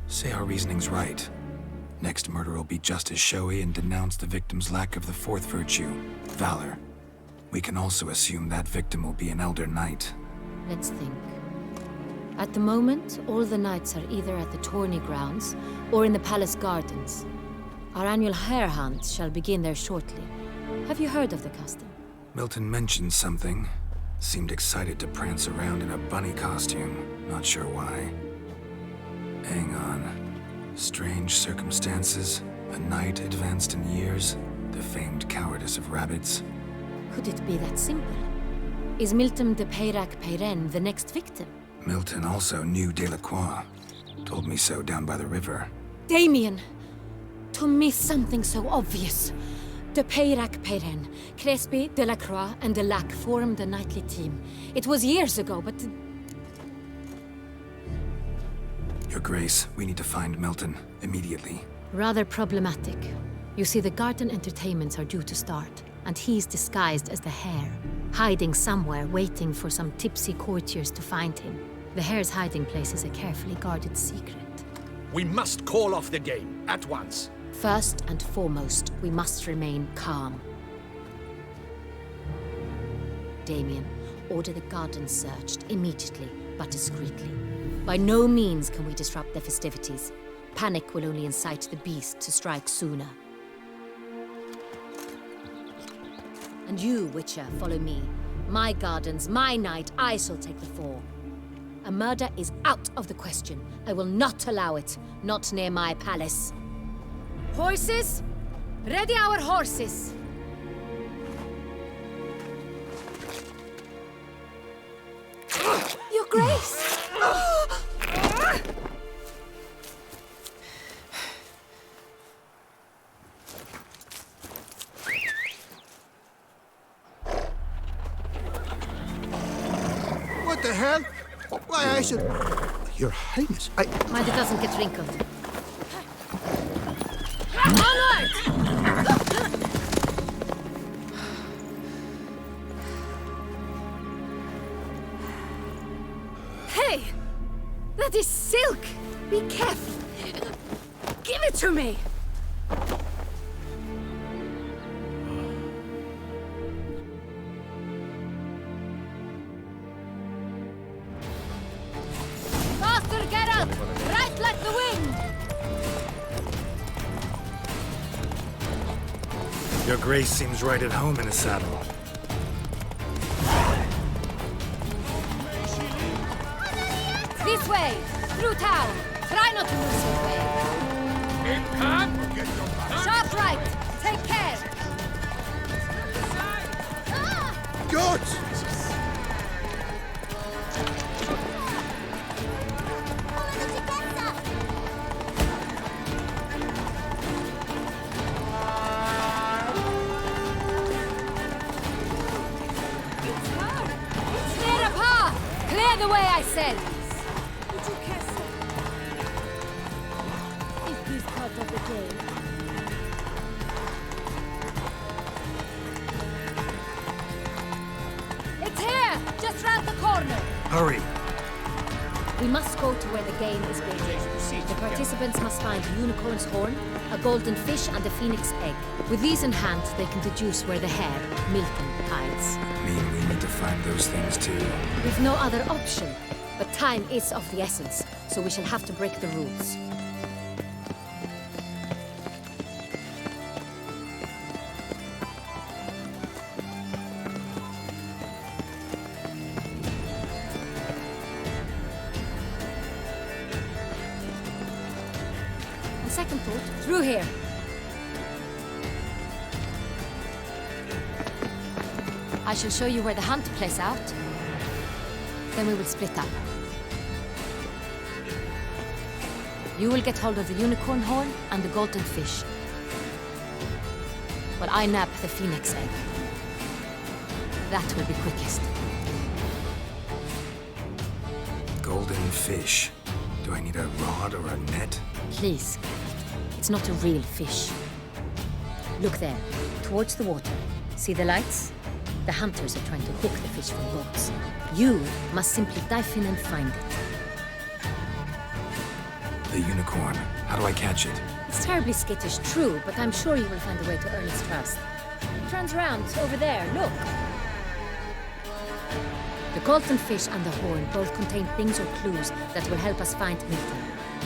G: Say our reasoning's right. Next murder will be just as showy and denounce the victim's lack of the 4th virtue, valor. We can also assume that victim will be an elder knight.
D: Let's think. At the moment, all the knights are either at the tourney grounds or in the palace gardens. Our annual hare hunt shall begin there shortly. Have you heard of the custom?
G: Milton mentioned something. Seemed excited to prance around in a bunny costume. Not sure why. Hang on. Strange circumstances, a knight advanced in years, the famed cowardice of rabbits.
D: Could it be that simple? Is Milton de Peyrac-Peyren the next victim?
G: Milton also knew Delacroix. Told me so down by the river.
D: Damien! To miss something so obvious. De Peyrac-Peyren, Crespi, Delacroix, and Delac formed a knightly team. It was years ago, but...
G: Your Grace, we need to find Milton, immediately.
D: Rather problematic. You see, the garden entertainments are due to start, and he's disguised as the hare, hiding somewhere, waiting for some tipsy courtiers to find him. The hare's hiding place is a carefully guarded secret.
P: We must call off the game, at once.
D: First and foremost, we must remain calm. Damien, order the garden searched immediately, but discreetly. By no means can we disrupt the festivities. Panic will only incite the beast to strike sooner. And you, Witcher, follow me. My gardens, my night, I shall take the fall. A murder is out of the question. I will not allow it, not near my palace. Horses? Ready our horses!
R: Your Grace!
F: What the hell? Why, I should... Your Highness,
D: Mind it doesn't get wrinkled. Onward! Hey! That is silk! Be careful! Give it to me! Faster, Geralt! Right like the wind!
G: Your Grace seems right at home in a saddle.
D: This way! Through town! Try not to lose your way! Sharp right! Take care!
F: Good!
D: Clear a path! Clear the way, I said! It is part of the game.
R: corner!
S: Hurry!
D: We must go to where the game is being made. The participants must find a unicorn's horn, a golden fish, and a phoenix egg. With these in hand, they can deduce where the hare, Milton, hides.
G: Mean we need to find those things too.
D: We've no other option, but time is of the essence, so we shall have to break the rules. Second thought, through here. I shall show you where the hunt plays out. Then we will split up. You will get hold of the unicorn horn and the golden fish. While I nab the phoenix egg. That will be quickest.
G: Golden fish. Do I need a rod or a net?
D: Please. It's not a real fish. Look there, towards the water. See the lights? The hunters are trying to hook the fish from boats. You must simply dive in and find it.
G: The unicorn. How do I catch it?
D: It's terribly skittish, true, but I'm sure you will find a way to earn its trust. It turns around, over there, look. The golden fish and the horn both contain things or clues that will help us find Milton.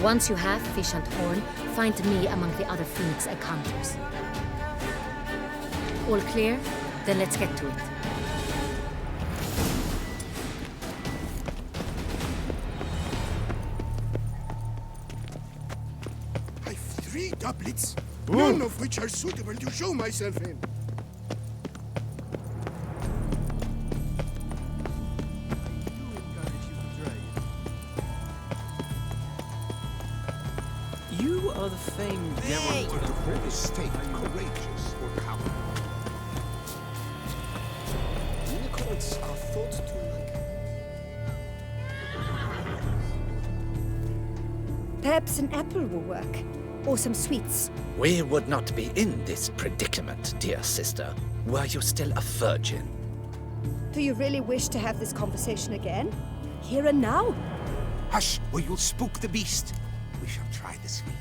D: Once you have fish and horn, find me among the other phoenix egg hunters. All clear? Then let's get to it.
F: I've 3 doublets, none of which are suitable to show myself in.
H: You are the famed
M: Hey! Stay courageous or coward. Unicorns are thought to like.
T: Perhaps an apple will work. Or some sweets.
P: We would not be in this predicament, dear sister, were you still a virgin.
T: Do you really wish to have this conversation again? Here and now?
M: Hush, or you'll spook the beast. We shall try the sweets.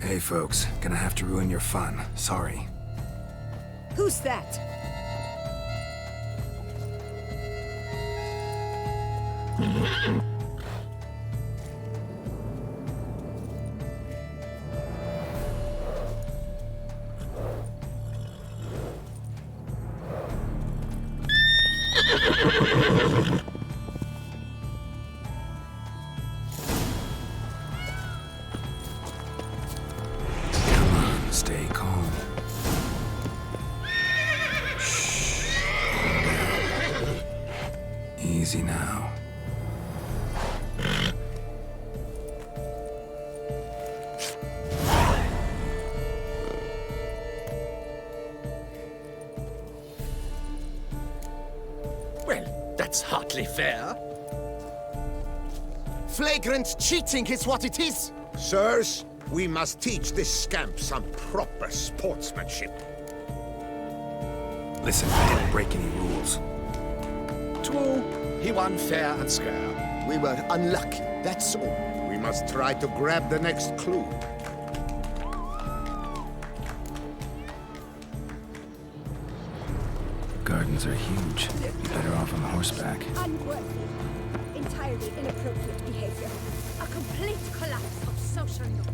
G: Hey folks, gonna have to ruin your fun. Sorry.
T: Who's that?
G: Stay calm. Shh. Easy now.
P: Well, that's hardly fair.
M: Flagrant cheating is what it is. Sirs, we must teach this scamp some proper sportsmanship.
G: Listen, I didn't break any rules.
P: True, he won fair and square.
M: We were unlucky, that's all. We must try to grab the next clue.
G: Gardens are huge. You're better off on horseback.
T: Unworthy. Entirely inappropriate behavior. A complete collapse of social norms.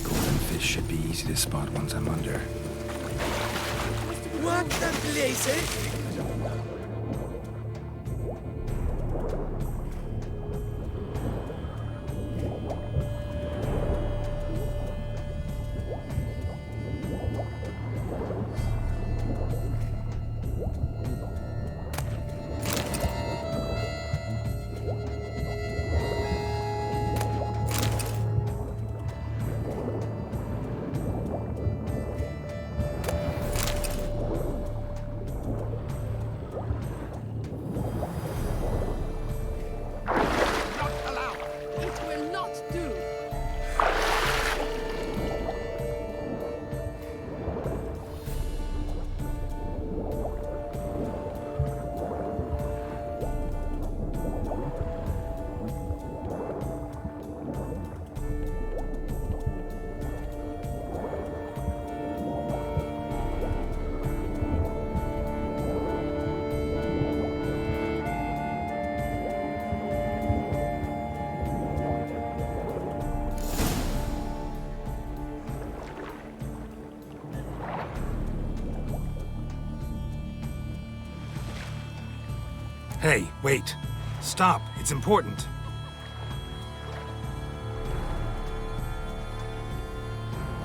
G: Golden fish should be easy to spot once I'm under.
P: What the blazes?
S: Hey, wait. Stop. It's important.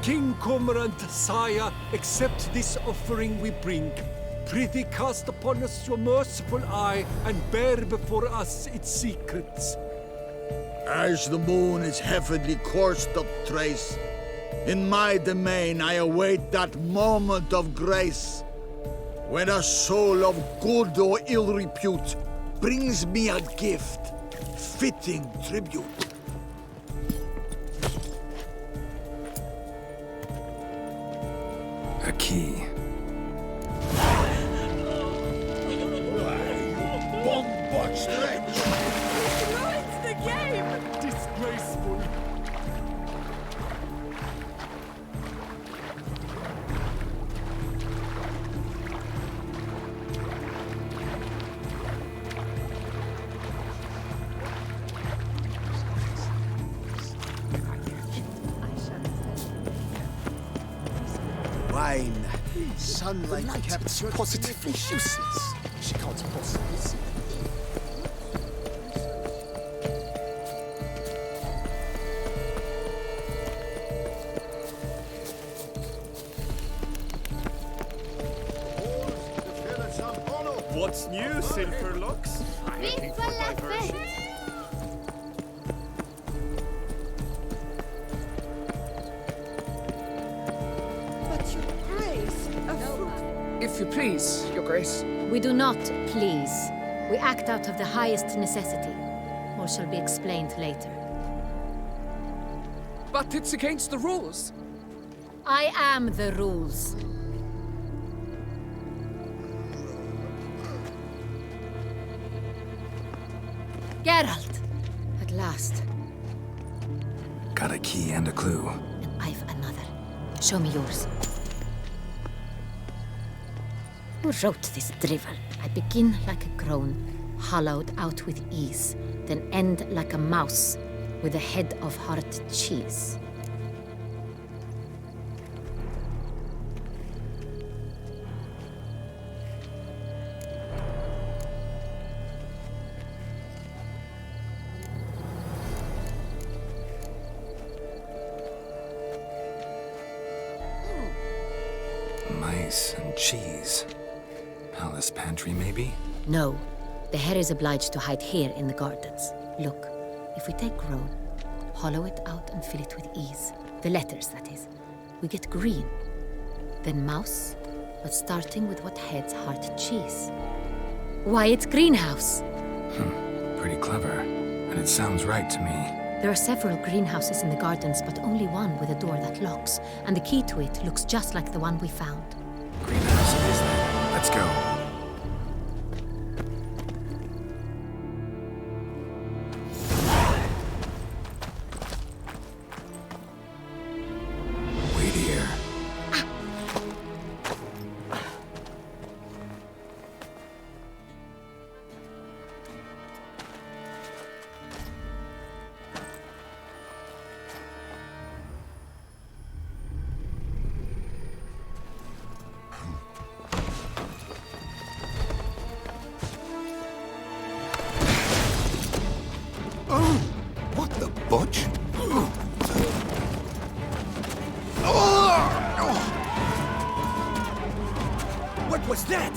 Q: King Cormorant, sire, accept this offering we bring. Prithee cast upon us your merciful eye, and bear before us its secrets.
A: As the moon is heavily coursed of trace, in my domain I await that moment of grace, when a soul of good or ill repute brings me a gift, fitting tribute.
G: A key.
A: Bomb-bot stretch!
B: Ruins the game!
Q: Disgraceful.
F: Wine. Sunlight kept positively useless. She can't possibly see.
N: What's new, Silverlocks? Looking for diversion?
B: But your grace,
V: If you please, Your Grace.
D: We do not please. We act out of the highest necessity. All shall be explained later.
V: But it's against the rules.
D: I am the rules. Geralt! At last.
G: Got a key and a clue.
D: And I've another. Show me yours. Who wrote this drivel? I begin like a groan, hollowed out with ease, then end like a mouse, with a head of hard cheese.
G: Mice and cheese. Palace pantry, maybe?
D: No. The hare is obliged to hide here in the gardens. Look, if we take roan, hollow it out and fill it with ease. The letters, that is. We get green. Then mouse, but starting with what heads heart cheese. Why, it's greenhouse!
G: Pretty clever. And it sounds right to me.
D: There are several greenhouses in the gardens, but only one with a door that locks, and the key to it looks just like the one we found.
G: Greenhouse it is then. Let's go. Wait here.
M: What the butch?
H: What was that?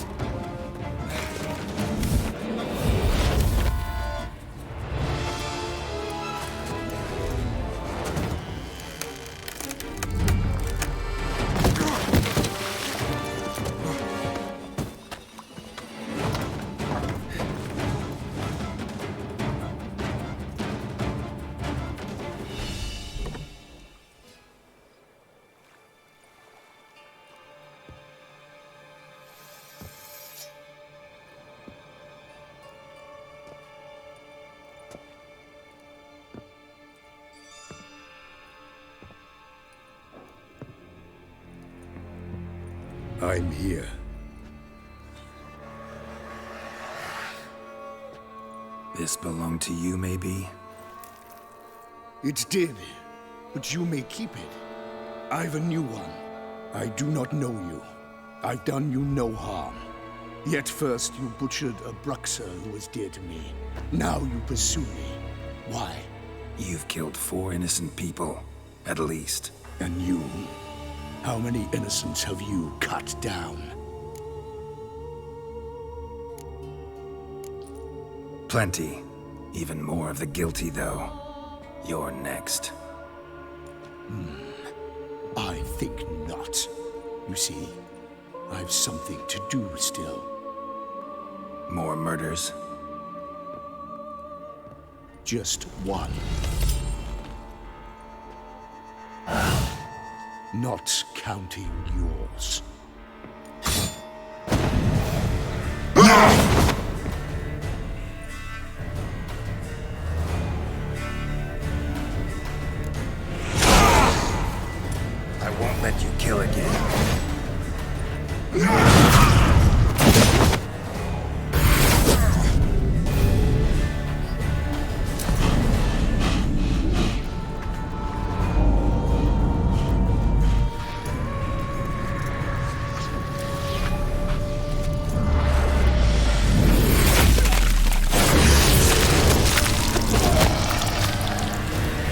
K: I'm here.
G: This belonged to you, maybe?
K: It did, but you may keep it. I've a new one. I do not know you. I've done you no harm.
F: Yet first you butchered a Bruxer who was dear to me. Now you pursue me. Why?
G: You've killed 4 innocent people, at least.
F: And you? How many innocents have you cut down?
G: Plenty. Even more of the guilty, though. You're next.
F: I think not. You see, I've something to do still.
G: More murders?
F: Just one. Not counting yours.
G: I won't let you kill again.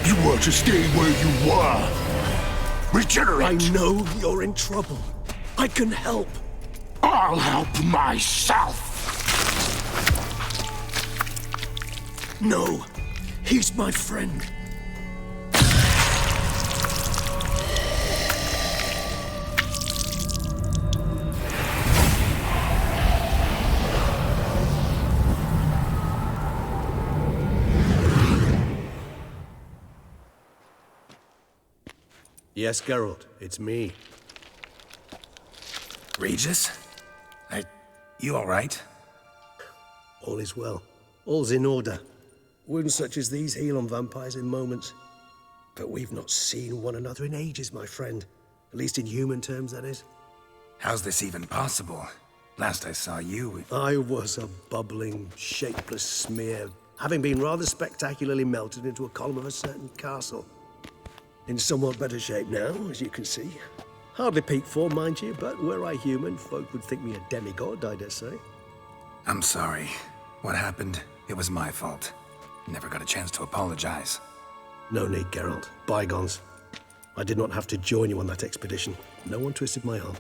F: You were to stay where you were. Regenerate!
Q: I know you're in trouble. I can help.
F: I'll help myself!
Q: No, he's my friend.
I: Yes, Geralt, it's me.
G: Regis? You alright?
I: All is well. All's in order. Wounds such as these heal on vampires in moments. But we've not seen one another in ages, my friend. At least in human terms, that is.
G: How's this even possible? Last I saw you...
I: I was a bubbling, shapeless smear, having been rather spectacularly melted into a column of a certain castle. In somewhat better shape now, as you can see. Hardly peak form, mind you, but were I human, folk would think me a demigod, I dare say.
G: I'm sorry. What happened, it was my fault. Never got a chance to apologize.
I: No need, Geralt. Bygones. I did not have to join you on that expedition. No one twisted my arm.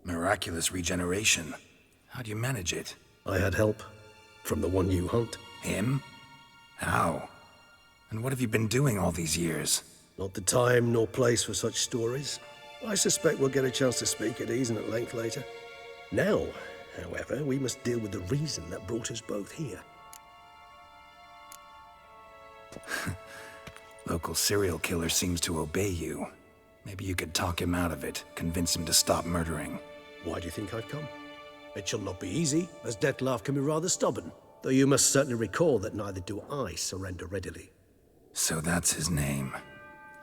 G: Miraculous regeneration. How do you manage it?
I: I had help. From the one you hunt.
G: Him? How? And what have you been doing all these years?
I: Not the time nor place for such stories. I suspect we'll get a chance to speak at ease and at length later. Now, however, we must deal with the reason that brought us both here.
G: Local serial killer seems to obey you. Maybe you could talk him out of it, convince him to stop murdering.
I: Why do you think I've come? It shall not be easy, as Dettlaff can be rather stubborn. Though you must certainly recall that neither do I surrender readily.
G: So that's his name.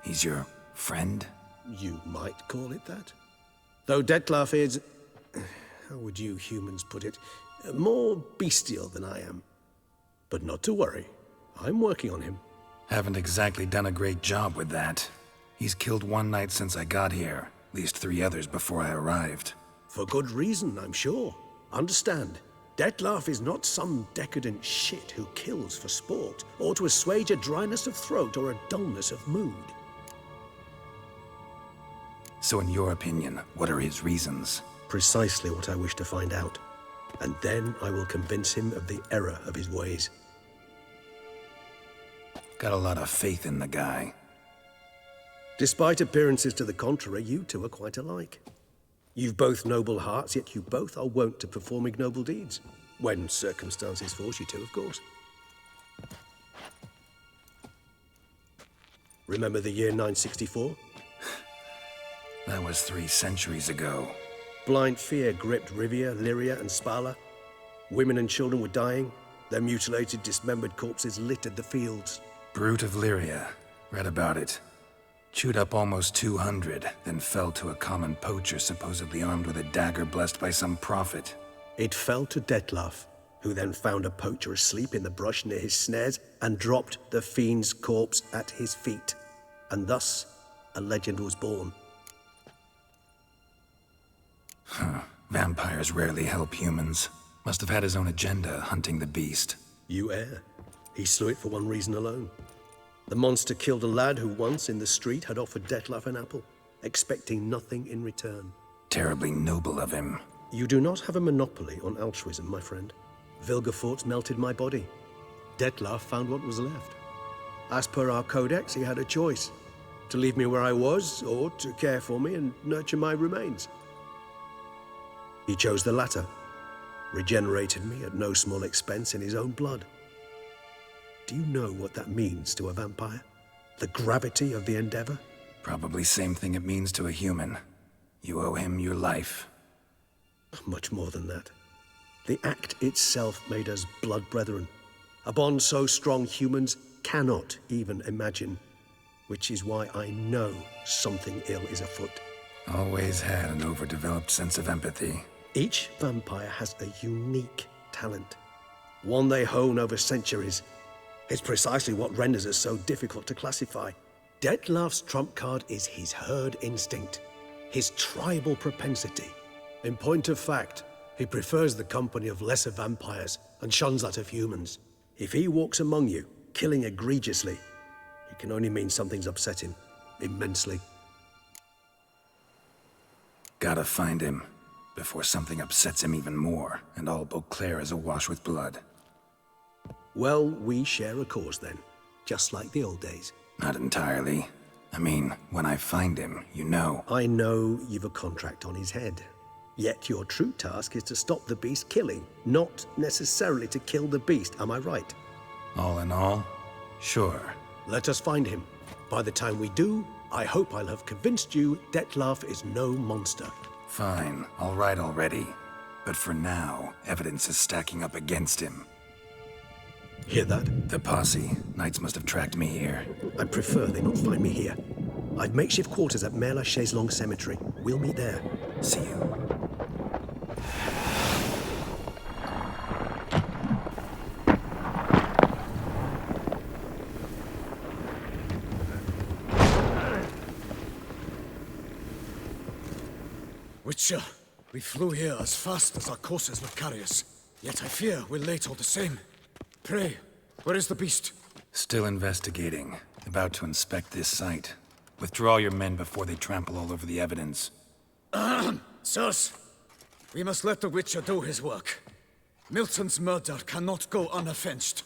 G: He's your friend?
I: You might call it that. Though Dettlaff is... how would you humans put it? More bestial than I am. But not to worry. I'm working on him.
G: Haven't exactly done a great job with that. He's killed one night since I got here. At least 3 others before I arrived.
I: For good reason, I'm sure. Understand, Dettlaff is not some decadent shit who kills for sport, or to assuage a dryness of throat or a dullness of mood.
G: So in your opinion, what are his reasons?
I: Precisely what I wish to find out. And then I will convince him of the error of his ways.
G: Got a lot of faith in the guy.
I: Despite appearances to the contrary, you two are quite alike. You've both noble hearts, yet you both are wont to perform ignoble deeds. When circumstances force you to, of course. Remember the year 964?
G: That was 3 centuries ago.
I: Blind fear gripped Rivia, Lyria, and Spala. Women and children were dying. Their mutilated, dismembered corpses littered the fields.
G: Brute of Lyria. Read about it. Chewed up almost 200, then fell to a common poacher supposedly armed with a dagger blessed by some prophet.
I: It fell to Dettlaff, who then found a poacher asleep in the brush near his snares and dropped the fiend's corpse at his feet. And thus, a legend was born.
G: Vampires rarely help humans. Must have had his own agenda hunting the beast.
I: You err. He slew it for one reason alone. The monster killed a lad who once in the street had offered Detlef an apple, expecting nothing in return.
G: Terribly noble of him.
I: You do not have a monopoly on altruism, my friend. Vilgefortz melted my body. Detlef found what was left. As per our codex, he had a choice. To leave me where I was, or to care for me and nurture my remains. He chose the latter. Regenerated me at no small expense in his own blood. Do you know what that means to a vampire? The gravity of the endeavor?
G: Probably same thing it means to a human. You owe him your life.
I: Much more than that. The act itself made us blood brethren. A bond so strong humans cannot even imagine. Which is why I know something ill is afoot.
G: Always had an overdeveloped sense of empathy.
I: Each vampire has a unique talent. One they hone over centuries. It's precisely what renders us so difficult to classify. Detlef's trump card is his herd instinct. His tribal propensity. In point of fact, he prefers the company of lesser vampires and shuns that of humans. If he walks among you, killing egregiously, it can only mean something's upset him, immensely.
G: Gotta find him, before something upsets him even more, and all Beauclair is awash with blood.
I: Well, we share a cause then, just like the old days.
G: Not entirely. I mean, when I find him, you know.
I: I know you've a contract on his head. Yet your true task is to stop the beast killing, not necessarily to kill the beast, am I right?
G: All in all, sure.
I: Let us find him. By the time we do, I hope I'll have convinced you Detlef is no monster.
G: Fine, all right already. But for now, evidence is stacking up against him.
I: Hear that?
G: The posse. Knights must have tracked me here.
I: I'd prefer they not find me here. I've makeshift quarters at Mère Lachaise Long Cemetery. We'll meet there.
G: See you.
L: Witcher, we flew here as fast as our courses would carry us. Yet I fear we're late all the same. Pray, where is the beast?
G: Still investigating. About to inspect this site. Withdraw your men before they trample all over the evidence.
L: Sirs, we must let the Witcher do his work. Milton's murder cannot go unavenged.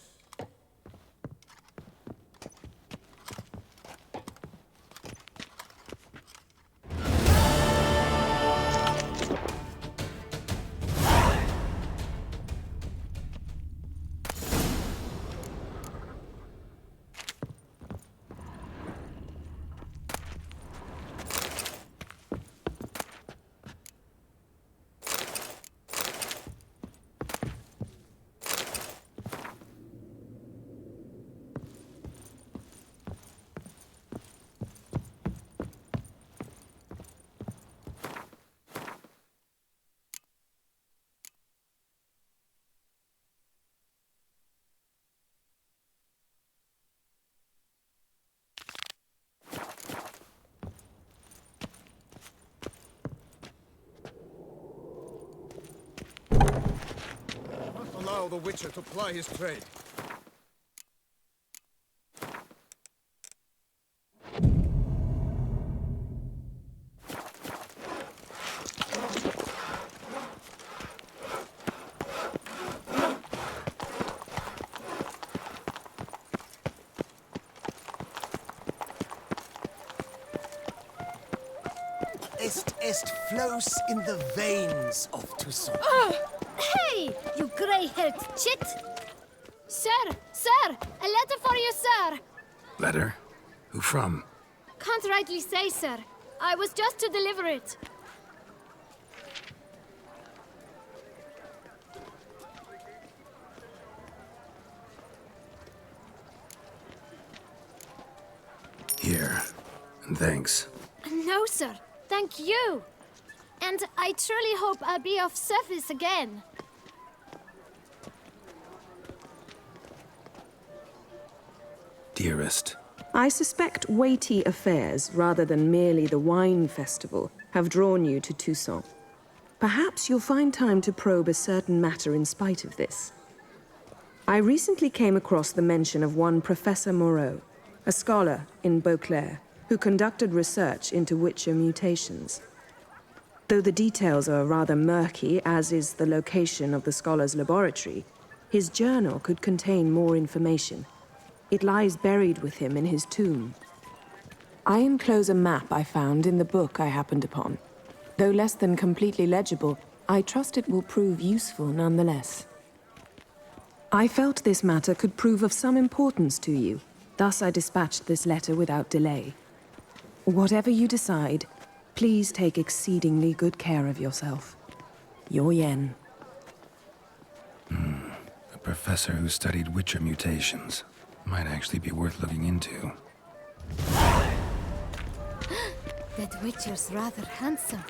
L: Allow the Witcher to ply his trade.
C: Est flows in the veins of Toussaint.
R: Hey, you grey-haired chit! Sir, sir, a letter for you, sir.
G: Letter? Who from?
R: Can't rightly say, sir. I was just to deliver it.
G: Here. And thanks.
R: No, sir. Thank you. And I truly hope I'll be of service again.
G: Dearest,
E: I suspect weighty affairs, rather than merely the wine festival, have drawn you to Toussaint. Perhaps you'll find time to probe a certain matter in spite of this. I recently came across the mention of one Professor Moreau, a scholar in Beauclair, who conducted research into Witcher mutations. Though the details are rather murky, as is the location of the scholar's laboratory, his journal could contain more information. It lies buried with him in his tomb. I enclose a map I found in the book I happened upon. Though less than completely legible, I trust it will prove useful nonetheless. I felt this matter could prove of some importance to you, thus I dispatched this letter without delay. Whatever you decide, please take exceedingly good care of yourself. Your Yen.
G: A professor who studied Witcher mutations. Might actually be worth looking into.
R: That Witcher's rather handsome.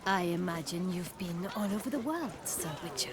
R: I imagine you've been all over the world, Sir Witcher.